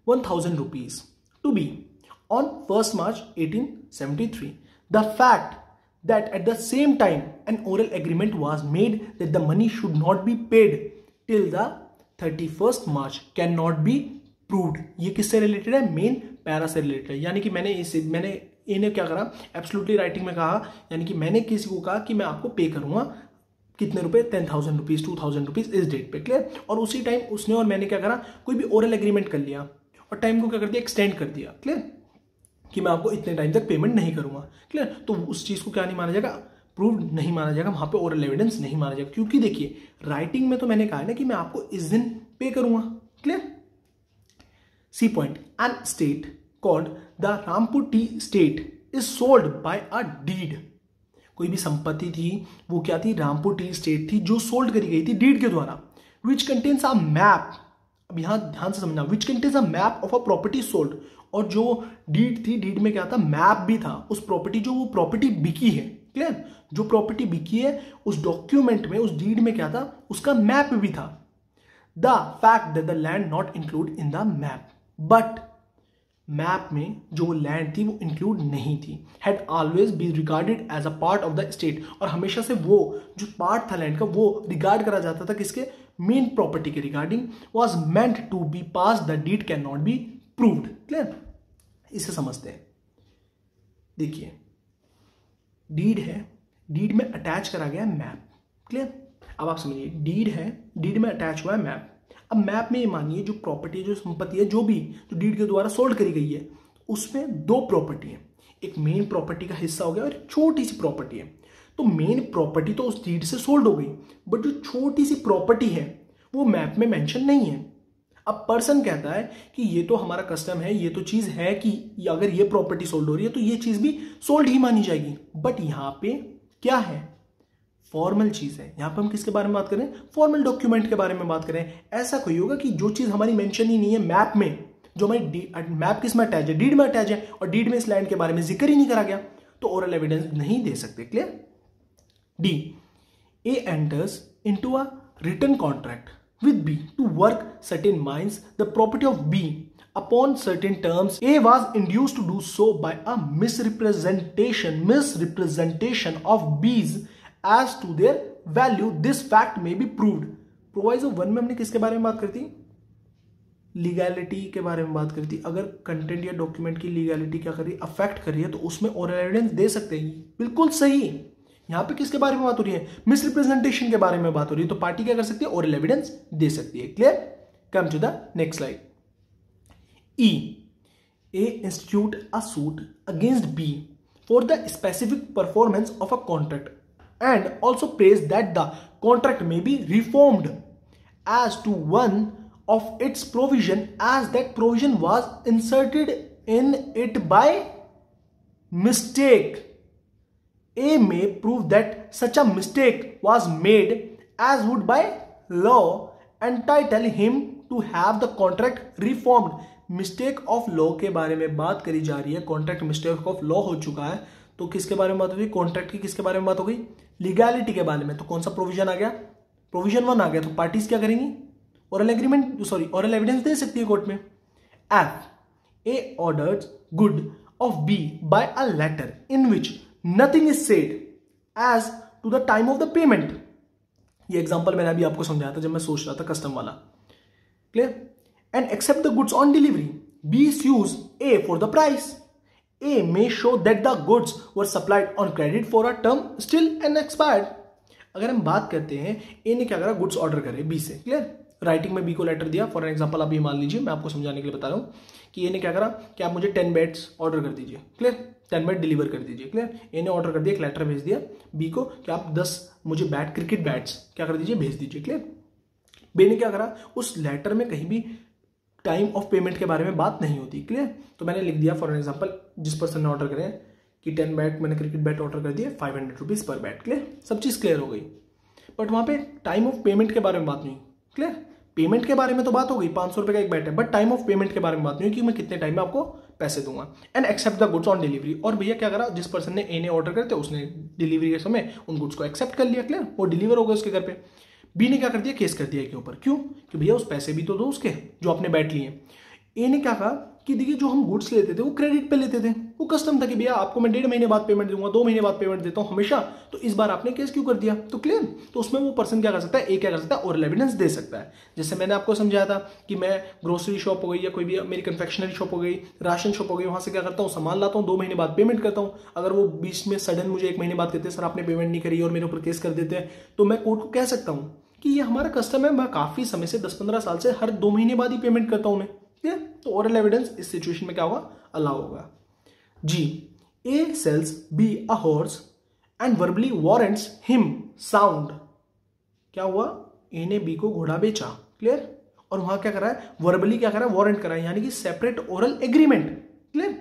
Speaker 1: 1000 rupees to be on 1st March 1873. The fact that at the same time an oral agreement was made that the money should not be paid till the 31st March cannot be proved. ये किससे related है, main para से related है। यानी कि मैंने इन्हें क्या करा, एब्सोल्युटली राइटिंग में कहा, यानी कि मैंने किसी को कहा कि मैं आपको पे करूंगा कितने रुपए, 10,000 रुपीज, 2,000 रुपीज इस डेट पे। क्लियर। और उसी टाइम उसने और मैंने क्या करा, कोई भी ओरल एग्रीमेंट कर लिया और टाइम को क्या कर दिया, एक्सटेंड कर दिया। क्लियर, कि मैं आपको इतने टाइम तक पेमेंट नहीं करूंगा। क्लियर। तो उस चीज को क्या नहीं माना जाएगा, प्रूव नहीं माना जाएगा, वहां पे ओरल एविडेंस नहीं माना जाएगा, क्योंकि देखिए राइटिंग में तो मैंने कहा है ना कि मैं आपको इस दिन पे करूंगा। Clear. C point, an estate called the Rampur tea estate is sold by a deed. कोई भी संपत्ति थी वो क्या थी, रामपुर टी स्टेट थी, जो सोल्ड करी गई थी डीड के द्वारा। विच कंटेन्स अ मैप, अब यहां ध्यान से समझना, which contains a map of a property sold, और जो डीड थी, डीड में क्या था, मैप भी था उस प्रॉपर्टी, जो वो प्रॉपर्टी बिकी है। क्लियर। जो प्रॉपर्टी बिकी है उस डॉक्यूमेंट में, उस डीड में क्या था, उसका मैप भी था। The fact that the land not include in the map, but map में जो लैंड थी वो इंक्लूड नहीं थी, had always be regarded as a part of the estate, और हमेशा से वो जो पार्ट था लैंड का वो रिगार्ड करा जाता था किसके, मेन प्रॉपर्टी के regarding, was meant to be pass, the deed can not be proved. Clear. इसे समझते हैं। देखिए डीड है, डीड में अटैच करा गया मैप। क्लियर। अब आप समझिए, डीड है, डीड में अटैच हुआ है मैप। अब मैप में ये मानिए जो प्रॉपर्टी, जो संपत्ति है, जो भी जो डीड के द्वारा सोल्ड करी गई है, उसमें 2 प्रॉपर्टी है, एक मेन प्रॉपर्टी का हिस्सा हो गया और एक छोटी सी प्रॉपर्टी है। तो मेन प्रॉपर्टी तो उस डीड से सोल्ड हो गई, बट जो छोटी सी प्रॉपर्टी है वो मैप में मेंशन नहीं है। अब पर्सन कहता है कि ये तो हमारा कस्टम है, ये तो चीज है कि अगर ये प्रॉपर्टी सोल्ड हो रही है तो ये चीज भी सोल्ड ही मानी जाएगी, बट यहां पे क्या है, फॉर्मल चीज है। यहां पे हम किसके बारे में बात करें, फॉर्मल डॉक्यूमेंट के बारे में बात करें। ऐसा कोई होगा कि जो चीज हमारी मेंशन ही नहीं है मैप में, जो हमारी मैप किस में अटैच है, डीड में अटैच है, और डीड में इस लैंड के बारे में जिक्र ही नहीं करा गया, तो ओरल एविडेंस नहीं दे सकते। Clear. D, A enters into a written contract with B to work certain mines, the property of B upon certain terms. A was induced to do so by a misrepresentation of B's as to their value. This fact may be proved. Proviso 1 में हमने किसके बारे में बात करी थी, legality के बारे में बात करी थी। अगर कंटेंट या डॉक्यूमेंट की लीगैलिटी क्या कर रही है, अफेक्ट कर रही है, तो उसमें ओरल एविडेंस दे सकते हैं। बिल्कुल सही। यहां पे किसके बारे में बात हो रही है, मिसरिप्रेजेंटेशन के बारे में बात हो रही है, तो पार्टी क्या कर सकती है, ओरल एविडेंस दे सकती है। Clear. Come to the next slide. E, A institute a suit against B for the specific performance of a contract and also prays that the contract may be reformed as to one of its provision as that provision was inserted in it by mistake. A may prove that such a mistake was made as would by law entitle him to have the contract reformed. Mistake of law के बारे में बात करी जा रही है, contract mistake of law हो चुका है, तो किसके बारे में बात होगी, कॉन्ट्रैक्ट की किसके बारे में बात हो गई, लीगैलिटी के बारे में। तो कौन सा प्रोविजन आ गया, प्रोविजन 1 आ गया। तो पार्टीज क्या करेंगी, oral agreement sorry oral evidence दे सकती है कोर्ट में। F A orders good of B by a letter in which nothing is said as to the time of the payment. ये एग्जांपल मैंने अभी आपको समझाया था जब मैं सोच रहा था कस्टम वाला, clear. And accept the goods on delivery, B sues A for the price. A may show that the goods were supplied on credit for a term still unexpired. अगर हम बात करते हैं, ए ने क्या करा, गुड्स ऑर्डर करे बी से, क्लियर। राइटिंग में बी को लेटर दिया, फॉर एग्जांपल अभी मान लीजिए, मैं आपको समझाने के लिए बता रहा हूं कि ए ने क्या करा कि आप मुझे 10 बेड्स ऑर्डर कर दीजिए, क्लियर, 10 बेड डिलीवर कर दीजिए, क्लियर। ए ने ऑर्डर कर दिया, एक लेटर भेज दिया बी को कि आप 10 मुझे बैट क्रिकेट बैट्स क्या कर दीजिए, भेज दीजिए, क्लियर। बी ने क्या करा, उस लेटर में कहीं भी टाइम ऑफ पेमेंट के बारे में बात नहीं होती, क्लियर। तो मैंने लिख दिया फॉर एग्जांपल जिस पर्सन ने ऑर्डर करें कि 10 बैट मैंने क्रिकेट बैट ऑर्डर कर दिए, 500 रुपीज पर बैट, क्लियर। सब चीज क्लियर हो गई, बट वहां पे टाइम ऑफ पेमेंट के बारे में बात नहीं, क्लियर। पेमेंट के बारे में तो बात हो गई, 500 रुपए का एक बैट है, बट टाइम ऑफ पेमेंट के बारे में बात नहीं हुई कि मैं कितने टाइम में आपको पैसे दूंगा। And accept the goods on delivery, और भैया क्या करा, जिस पर्सन ने ए ने ऑर्डर करते उसने डिलीवरी के समय उन गुड्स को एक्सेप्ट कर लिया, क्लियर, वो डिलीवर हो गए उसके घर पे। बी ने क्या कर दिया, केस कर दिया के ऊपर, क्यों, कि भैया उस पैसे भी तो दो उसके जो आपने बैठ लिए। ए ने क्या कहा कि देखिए जो हम गुड्स लेते थे वो क्रेडिट पे लेते थे, वो कस्टम था कि भैया आपको मैं 1.5 महीने बाद पेमेंट दूंगा, 2 महीने बाद पेमेंट देता हूं हमेशा, तो इस बार आपने केस क्यों कर दिया, तो क्लियर। तो उसमें वो पर्सन क्या कर सकता है, ए क्या कर सकता है, ओरल एविडेंस दे सकता है। जैसे मैंने आपको समझाया था कि मैं ग्रोसरी शॉप हो गई या कोई भी मेरी कन्फेक्शनरी शॉप हो गई, राशन शॉप हो गई, वहां से क्या करता हूँ, सामान लाता हूँ, 2 महीने बाद पेमेंट करता हूँ। अगर वो बीच में सडन मुझे 1 महीने बाद कहते हैं सर आपने पेमेंट नहीं करी और मेरे ऊपर केस कर देते हैं, तो मैं कोर्ट को कह सकता हूँ कि ये हमारा कस्टम है, मैं काफी समय से 10-15 साल से हर 2 महीने बाद ही पेमेंट करता हूं मैं, तो ओरल एविडेंस इस सिचुएशन में क्या होगा, अलाउ होगा। जी, A sells B a horse and verbally warrants him sound. क्या हुआ, ए ने बी को घोड़ा बेचा, क्लियर, और वहां क्या करा है, वर्बली क्या करा, वारंट करा है, यानी कि separate oral agreement, clear.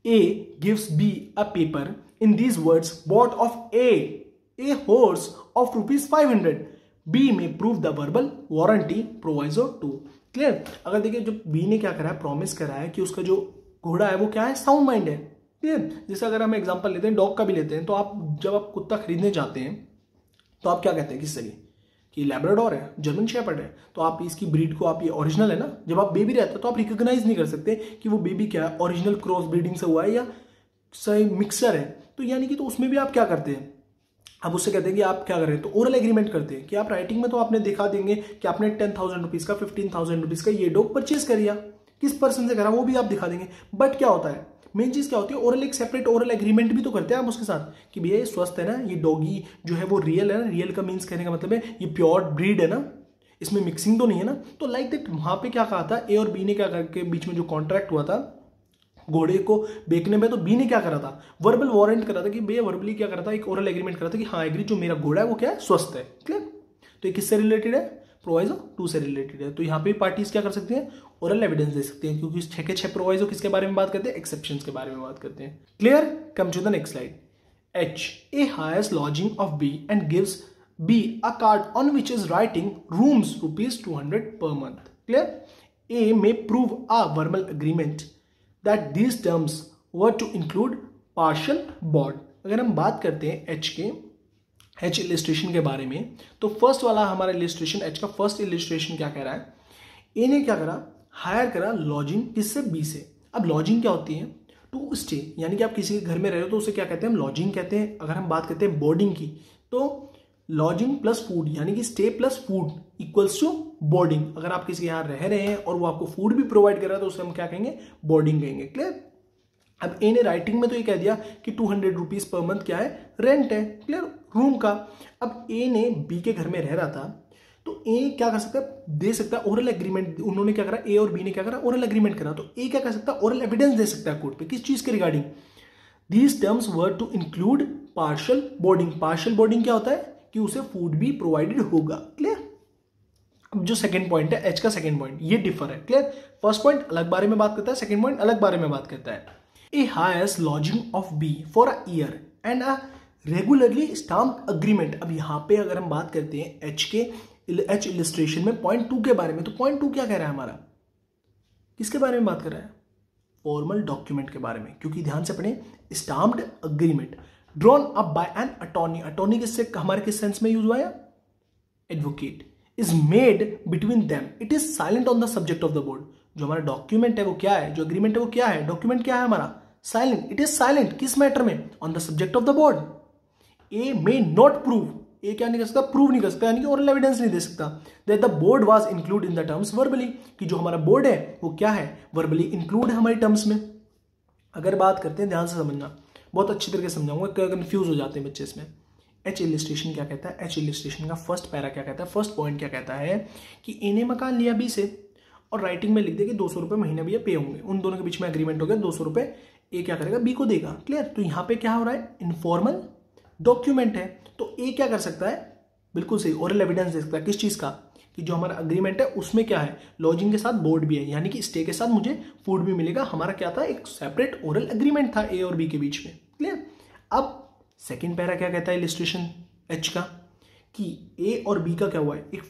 Speaker 1: A gives B a paper in these words bought of a horse of ₹500, B may prove the verbal warranty proviso two, clear. अगर देखिए जो बी ने क्या करा है, प्रॉमिस करा है कि उसका जो घोड़ा है वो क्या है, साउंड माइंड है, क्लियर। जैसे अगर हम एग्जांपल लेते हैं, डॉग का भी लेते हैं, तो आप जब आप कुत्ता खरीदने जाते हैं तो आप क्या कहते हैं किससे कि लैब्राडोर है, जर्मन शेपर्ड है, तो आप इसकी ब्रीड को आप ये ओरिजिनल है ना, जब आप बेबी रहता है तो आप रिकॉग्नाइज नहीं कर सकते कि वो बेबी क्या है, ओरिजिनल क्रॉस ब्रीडिंग से हुआ है या सही मिक्सर है, तो यानी कि तो उसमें भी आप क्या करते हैं, अब उससे कहते हैं कि आप क्या करें, तो ओरल एग्रीमेंट करते हैं कि आप राइटिंग में तो आपने दिखा देंगे कि आपने 10,000 रुपीज का 15,000 रुपीज का ये डॉग परचेज करिया, किस पर्सन से करा वो भी आप दिखा देंगे। बट क्या होता है, मेन चीज क्या होती है, ओरल एक सेपरेट ओरल एग्रीमेंट भी तो करते हैं आप उसके साथ कि भैया ये स्वस्थ है ना, ये डॉगी जो है वो रियल है ना, रियल का मीन्स कहने का मतलब है ये प्योर ब्रीड है ना, इसमें मिक्सिंग तो नहीं है ना। तो लाइक दैट वहां पे क्या कहा था, ए और बी ने क्या करके बीच में जो कॉन्ट्रैक्ट हुआ था घोड़े को बेचने में, तो बी ने क्या करा था, वर्बल वारंट करा था कि भैया वर्बली क्या करा था, एक ओरल एग्रीमेंट करा था कि हाँ एग्री जो मेरा घोड़ा है वो क्या है, स्वस्थ है, क्लियर। तो ये किससे रिलेटेड है, प्रोवाइजो 2 से रिलेटेड है। तो यहाँ पे पार्टीज क्या कर सकते हैं, ओरल एविडेंस दे सकते हैं, क्योंकि 6 के 6 प्रोवाइजो किसके बारे में बात करते हैं, एक्सेप्शंस के बारे में बात करते हैं, clear. Come to the next slide. H A hires lodging of B and gives B a card on which is writing rooms ₹200 per month, clear. A may prove a verbal agreement that these terms were to include partial board। अगर हम बात करते हैं H के H illustration के बारे में, तो फर्स्ट वाला हमारा इलिस्ट्रेशन, एच का फर्स्ट इलिस्ट्रेशन क्या कह रहा है, ए ने क्या करा, हायर करा लॉजिंग किससे, बी से। अब लॉजिंग क्या होती है, टू स्टे, यानी कि आप किसी के घर में रह रहे हो तो उसे क्या कहते हैं, हम लॉजिंग कहते हैं। अगर हम बात करते हैं बोर्डिंग की, तो लॉजिंग प्लस फूड यानी कि stay plus food equals to boarding. अगर आप किसी के यहाँ रह रहे हैं और वो आपको फूड भी प्रोवाइड कर रहा है तो उसे हम क्या कहेंगे, बोर्डिंग कहेंगे, क्लियर। अब ए ने राइटिंग में तो ये कह दिया कि 200 रुपीज पर मंथ क्या है, रेंट है, क्लियर, रूम का। अब ए ने बी के घर में रह रहा था, तो ए क्या कर सकता है, दे सकता है ओरल एग्रीमेंट। उन्होंने क्या करा, ए और बी ने क्या करा, ओरल एग्रीमेंट करा, तो ए क्या कर सकता है, ओरल एविडेंस दे सकता है कोर्ट पे, किस चीज के regarding, these terms were to include partial boarding. Partial boarding क्या होता है कि उसे फूड भी प्रोवाइडेड होगा, क्लियर। अब जो सेकंड पॉइंट है, एच का सेकंड पॉइंट, ये डिफर है, क्लियर। फर्स्ट पॉइंट अलग बारे में बात करता है, सेकंड पॉइंट अलग बारे में बात करता है। A hires lodging of B for a year and a regularly stamped agreement. अब यहां पे अगर हम बात करते हैं एच के एच इलिस्ट्रेशन में पॉइंट 2 के बारे में, तो पॉइंट 2 क्या कह रहा है हमारा, किसके बारे में बात कर रहा है? फॉर्मल डॉक्यूमेंट के बारे में, क्योंकि ध्यान से पढ़े, stamped agreement drawn up by an attorney, attorney किससे हमारे किस सेंस में यूज हुआ है? Advocate, is made between them, it is silent on the subject of the board. जो हमारा डॉक्यूमेंट है वो क्या है? जो अग्रीमेंट है वो क्या है? डॉक्यूमेंट क्या है हमारा? साइलेंट, इट इज साइलेंट किस मैटर में? On the subject of the board. A may not prove, A क्या नहीं कर सकता? प्रूव नहीं कर सकता, यानी कि ओरल एविडेंस नहीं दे सकता that the board was include in the terms verbally, कि जो हमारा बोर्ड है वो क्या है? वर्बली इंक्लूड है हमारी टर्म्स में। अगर बात करते हैं, ध्यान से समझना, बहुत अच्छी तरीके से समझाऊंगा, कंफ्यूज हो जाते हैं बच्चे इसमें। एच इलिस्ट्रेशन क्या कहता है? एच इलिस्ट्रेशन का फर्स्ट पैरा क्या कहता है? फर्स्ट पॉइंट क्या कहता है कि ए ने मकान लिया बी से और राइटिंग में लिख दे कि 200 रुपये महीना भी पे होंगे, उन दोनों के बीच में एग्रीमेंट हो गया, 200 रुपये ए क्या करेगा? बी को देगा। क्लियर? तो यहाँ पे क्या हो रहा है? इनफॉर्मल डॉक्यूमेंट है, तो ए क्या कर सकता है? बिल्कुल सही, ओरल एविडेंस दे सकता है। किस चीज का? कि जो हमारा अग्रीमेंट है उसमें क्या है? लॉजिंग के साथ बोर्ड भी है, यानी कि स्टे के साथ मुझे फूड भी मिलेगा। हमारा क्या था? एक सेपरेट ओरल एग्रीमेंट था ए और बी के बीच में। क्लियर? अब सेकंड पैरा क्या कहता है इलिस्ट्रेशन एच का? कि ए और बी का क्या हुआ है? एक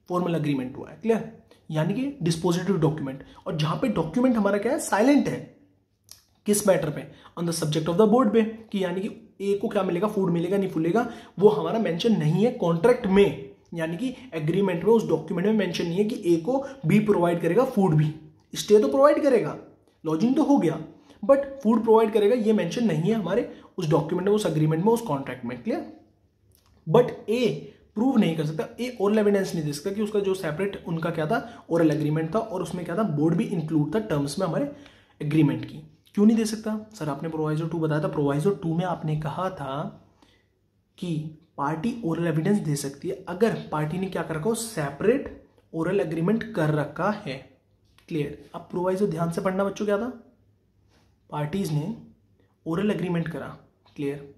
Speaker 1: फॉर्मल एग्रीमेंट हुआ है। क्लियर? यानी कि डिस्पोजिटिव डॉक्यूमेंट, और जहां पे डॉक्यूमेंट हमारा क्या है? साइलेंट है। किस मैटर पे? On the subject of the board पे, कि यानी कि ए को क्या मिलेगा? फूड मिलेगा नहीं फूलेगा, वो हमारा मेंशन नहीं है कॉन्ट्रैक्ट में, यानी कि एग्रीमेंट में, उस डॉक्यूमेंट में मेंशन नहीं है कि ए को बी प्रोवाइड करेगा फूड भी। स्टे तो प्रोवाइड करेगा, लॉजिंग तो हो गया, बट फूड प्रोवाइड करेगा ये मेंशन नहीं है हमारे उस डॉक्यूमेंट में, उस एग्रीमेंट में, उस कॉन्ट्रैक्ट में। क्लियर? बट ए प्रूव नहीं कर सकता, ए ओरल एविडेंस नहीं दे सकता कि उसका जो सेपरेट उनका क्या था? ओरल एग्रीमेंट था, और उसमें क्या था? बोर्ड भी इंक्लूड था टर्म्स में हमारे एग्रीमेंट की। क्यों नहीं दे सकता? सर आपने प्रोवाइजो 2 बताया था, प्रोवाइजो 2 में आपने कहा था कि पार्टी ओरल एविडेंस दे सकती है अगर पार्टी ने क्या कर रखा हो? सेपरेट ओरल एग्रीमेंट कर रखा है। क्लियर? अब प्रोवाइजो ध्यान से पढ़ना बच्चों, क्या था? पार्टीज ने ओरल एग्रीमेंट करा। क्लियर?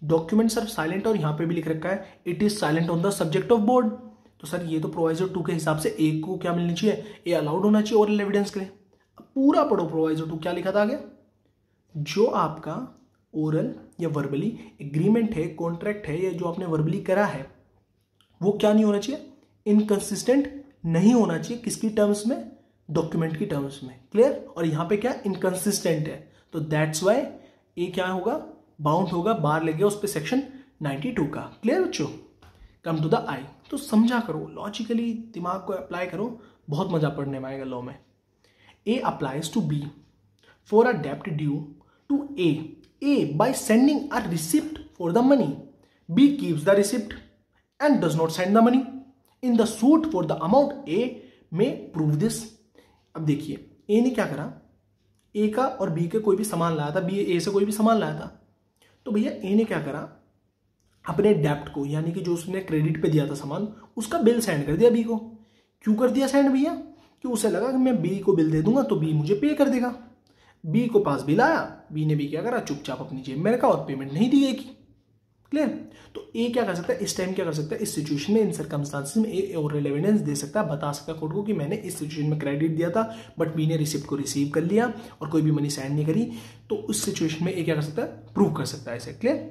Speaker 1: डॉक्यूमेंट सर साइलेंट, और यहां पे भी लिख रखा है it is silent on the subject of board. तो सर ये तो प्रोवाइजो 2 के हिसाब से ए को क्या मिलनी चाहिए? ए अलाउड होना चाहिए ओरल एविडेंस के लिए। पूरा पढ़ो प्रोवाइजो 2 क्या लिखा था आगे? जो आपका ओरल या वर्बली एग्रीमेंट है, कॉन्ट्रैक्ट है, या जो आपने वर्बली करा है, वो क्या नहीं होना चाहिए? इनकंसिस्टेंट नहीं होना चाहिए। किसकी टर्म्स में? डॉक्यूमेंट की टर्म्स में। क्लियर? और यहां पे क्या? इनकंसिस्टेंट है, तो दैट्स वाई ए क्या होगा? बाउंड होगा, बार लगे उस पर सेक्शन 92 का। क्लियर बच्चों? कम टू द आई। तो समझा करो, लॉजिकली दिमाग को अप्लाई करो, बहुत मजा पढ़ने में आएगा लॉ में। A applies to B for a debt due to A. A by sending a receipt for the money. B keeps the receipt and does not send the money. In the suit for the amount A may prove this. अब देखिए A ने क्या करा? A का और B के कोई भी सामान लाया था, B A से कोई भी सामान लाया था, तो भैया A ने क्या करा? अपने डेप्ट को, यानी कि जो उसने क्रेडिट पे दिया था सामान, उसका बिल सेंड कर दिया B को। क्यों कर दिया सेंड भैया? कि उसे लगा कि मैं बी को बिल दे दूंगा तो बी मुझे पे कर देगा। बी को पास बिल आया, बी ने भी क्या करा? चुपचाप अपनी जेब में रखा और पेमेंट नहीं दी गई। क्लियर? तो ए क्या कर सकता है इस टाइम? क्या कर सकता है इस सिचुएशन में, इन सर्कमस्टांसेस में? ए ओरल एविडेंस दे सकता है, बता सकता है कोर्ट को कि मैंने इस सिचुएशन में क्रेडिट दिया था, बट बी ने रिसिप्ट को रिसीव कर लिया और कोई भी मनी सेंड नहीं करी। तो उस सिचुएशन में ए क्या कर सकता है? प्रूव कर सकता है इसे। Clear?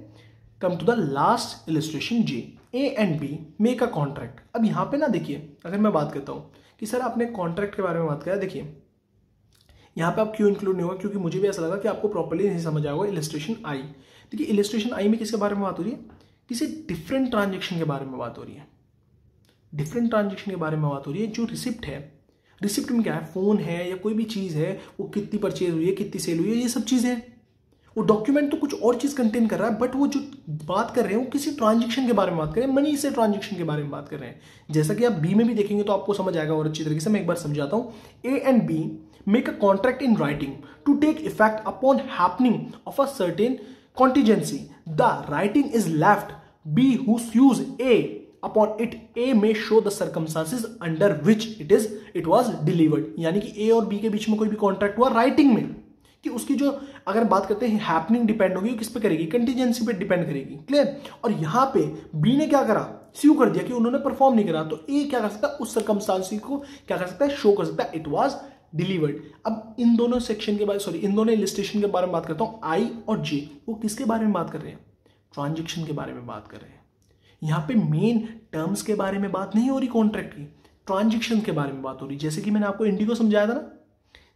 Speaker 1: Come to the last illustration J. A and B make a contract. अब यहां पे ना देखिए, अगर मैं बात करता हूं कि सर आपने कॉन्ट्रैक्ट के बारे में बात करा, देखिए यहां पे आप क्यों इंक्लूड नहीं होगा? क्योंकि मुझे भी ऐसा लगा कि आपको प्रॉपर्ली नहीं समझ आएगा इलिस्ट्रेशन आई। देखिए इलिस्ट्रेशन आई में किसके बारे में बात हो रही है? किसी डिफरेंट ट्रांजेक्शन के बारे में बात हो रही है। डिफरेंट ट्रांजेक्शन के बारे में बात हो रही है। जो रिसिप्ट है, रिसिप्ट में क्या है? फोन है या कोई भी चीज है, वो कितनी परचेज हुई है, कितनी सेल हुई है, ये सब चीजें। वो डॉक्यूमेंट तो कुछ और चीज कंटेन कर रहा है, बट वो जो बात कर रहे हैं वो किसी ट्रांजेक्शन के बारे में बात कर रहे हैं, मनी से ट्रांजेक्शन के बारे में बात कर रहे हैं। जैसा कि आप बी में भी देखेंगे तो आपको समझ आएगा और अच्छी तरीके से। मैं एक बार समझाता हूं। A and B make a contract in writing to take effect upon happening of a certain contingency. The writing is left B who sues A upon it. A may show the circumstances under which it was delivered. यानी कि ए और B के बीच में कोई भी contract हुआ writing में, कि उसकी जो अगर बात करते हैं हैपनिंग डिपेंड होगी, किस पे करेगी? कंटीजेंसी पे डिपेंड करेगी। क्लियर? और यहां पे बी ने क्या करा? स्यू कर दिया कि उन्होंने परफॉर्म नहीं करा, तो ए क्या कर सकता है? उस सर्कमस्टांस को क्या कर सकता है? शो कर सकता है इट वाज डिलीवर्ड। अब इन दोनों सेक्शन के बारे, इन दोनों इलिस्ट्रेशन के बारे में बात करता हूं, आई और जे। वो किसके बारे में बात कर रहे हैं? ट्रांजेक्शन के बारे में बात कर रहे हैं। यहां पे मेन टर्म्स के बारे में बात नहीं हो रही कॉन्ट्रैक्ट की, ट्रांजेक्शन के बारे में बात हो रही है। जैसे कि मैंने आपको इंडिगो समझाया था ना,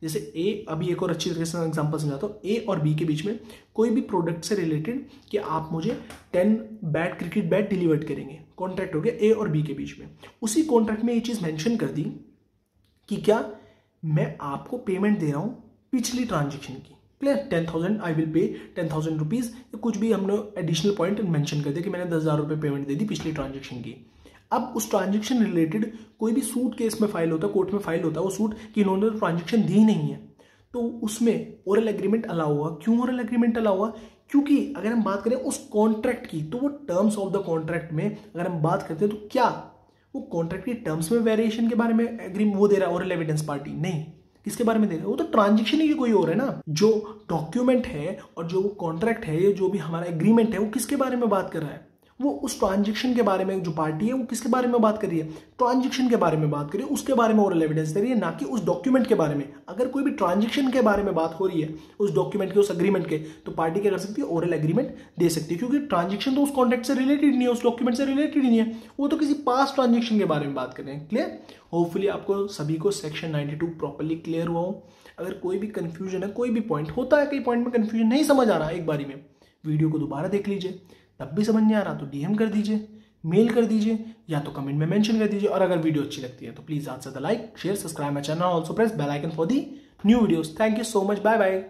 Speaker 1: जैसे ए, अभी एक और अच्छी तरीके से एग्जांपल समझाता हूँ। ए और बी के बीच में कोई भी प्रोडक्ट से रिलेटेड कि आप मुझे 10 बैट क्रिकेट बैट डिलीवर करेंगे, कॉन्ट्रैक्ट हो गया ए और बी के बीच में। उसी कॉन्ट्रैक्ट में ये चीज़ मेंशन कर दी कि क्या मैं आपको पेमेंट दे रहा हूँ पिछली ट्रांजेक्शन की, clear, 10,000 I will pay 10,000 rupees, या कुछ भी हमने एडिशनल पॉइंट मेंशन कर दिया कि मैंने 10,000 रुपये पेमेंट दे दी पिछली ट्रांजेक्शन की। अब उस ट्रांजेक्शन रिलेटेड कोई भी सूट केस में फाइल होता है, कोर्ट में फाइल होता है वो सूट कि इन्होंने तो ट्रांजेक्शन दी नहीं है, तो उसमें ओरल एग्रीमेंट अलाउ हुआ। क्यों ओरल एग्रीमेंट अलाउ हुआ? क्योंकि अगर हम बात करें उस कॉन्ट्रैक्ट की, तो वो टर्म्स ऑफ द कॉन्ट्रैक्ट में अगर हम बात करते हैं तो क्या वो कॉन्ट्रैक्ट की टर्म्स में वेरिएशन के बारे में एग्री वो दे रहा है ओरल एविडेंस पार्टी? नहीं। किसके बारे में दे रहा है? वो तो ट्रांजेक्शन ही कोई और है ना। जो डॉक्यूमेंट है और जो कॉन्ट्रैक्ट है, जो भी हमारा एग्रीमेंट है, वो किसके बारे में बात कर रहा है? वो उस ट्रांजेक्शन के बारे में, जो पार्टी है वो किसके बारे में बात कर रही है? ट्रांजेक्शन के बारे में बात कर रही है, उसके बारे में ओरल एविडेंस दे रही है, ना कि उस डॉक्यूमेंट के बारे में। अगर कोई भी ट्रांजेक्शन के बारे में बात हो रही है, उस डॉक्यूमेंट के, उस एग्रीमेंट के, तो पार्टी क्या कर सकती है? ओरल एग्रीमेंट दे सकती है, क्योंकि ट्रांजेक्शन तो उस कॉन्ट्रैक्ट से रिलेटेड नहीं है, उस डॉक्यूमेंट से रिलेटेड नहीं है, वो तो किसी पास्ट ट्रांजेक्शन के बारे में बात कर रहे हैं। क्लियर? होपफुली आपको सभी को सेक्शन 92 प्रॉपर्ली क्लियर हुआ हो। अगर कोई भी कंफ्यूजन है, कोई भी पॉइंट होता है, कई पॉइंट में कंफ्यूजन नहीं समझ आ रहा एक बारी में, वीडियो को दोबारा देख लीजिए। तब भी समझ नहीं आ रहा तो डीएम कर दीजिए, मेल कर दीजिए, या तो कमेंट में मेंशन कर दीजिए। और अगर वीडियो अच्छी लगती है तो प्लीज ज़्यादा से ज़्यादा like, share, subscribe my channel, also press bell icon for the new videos. Thank you so much, bye bye.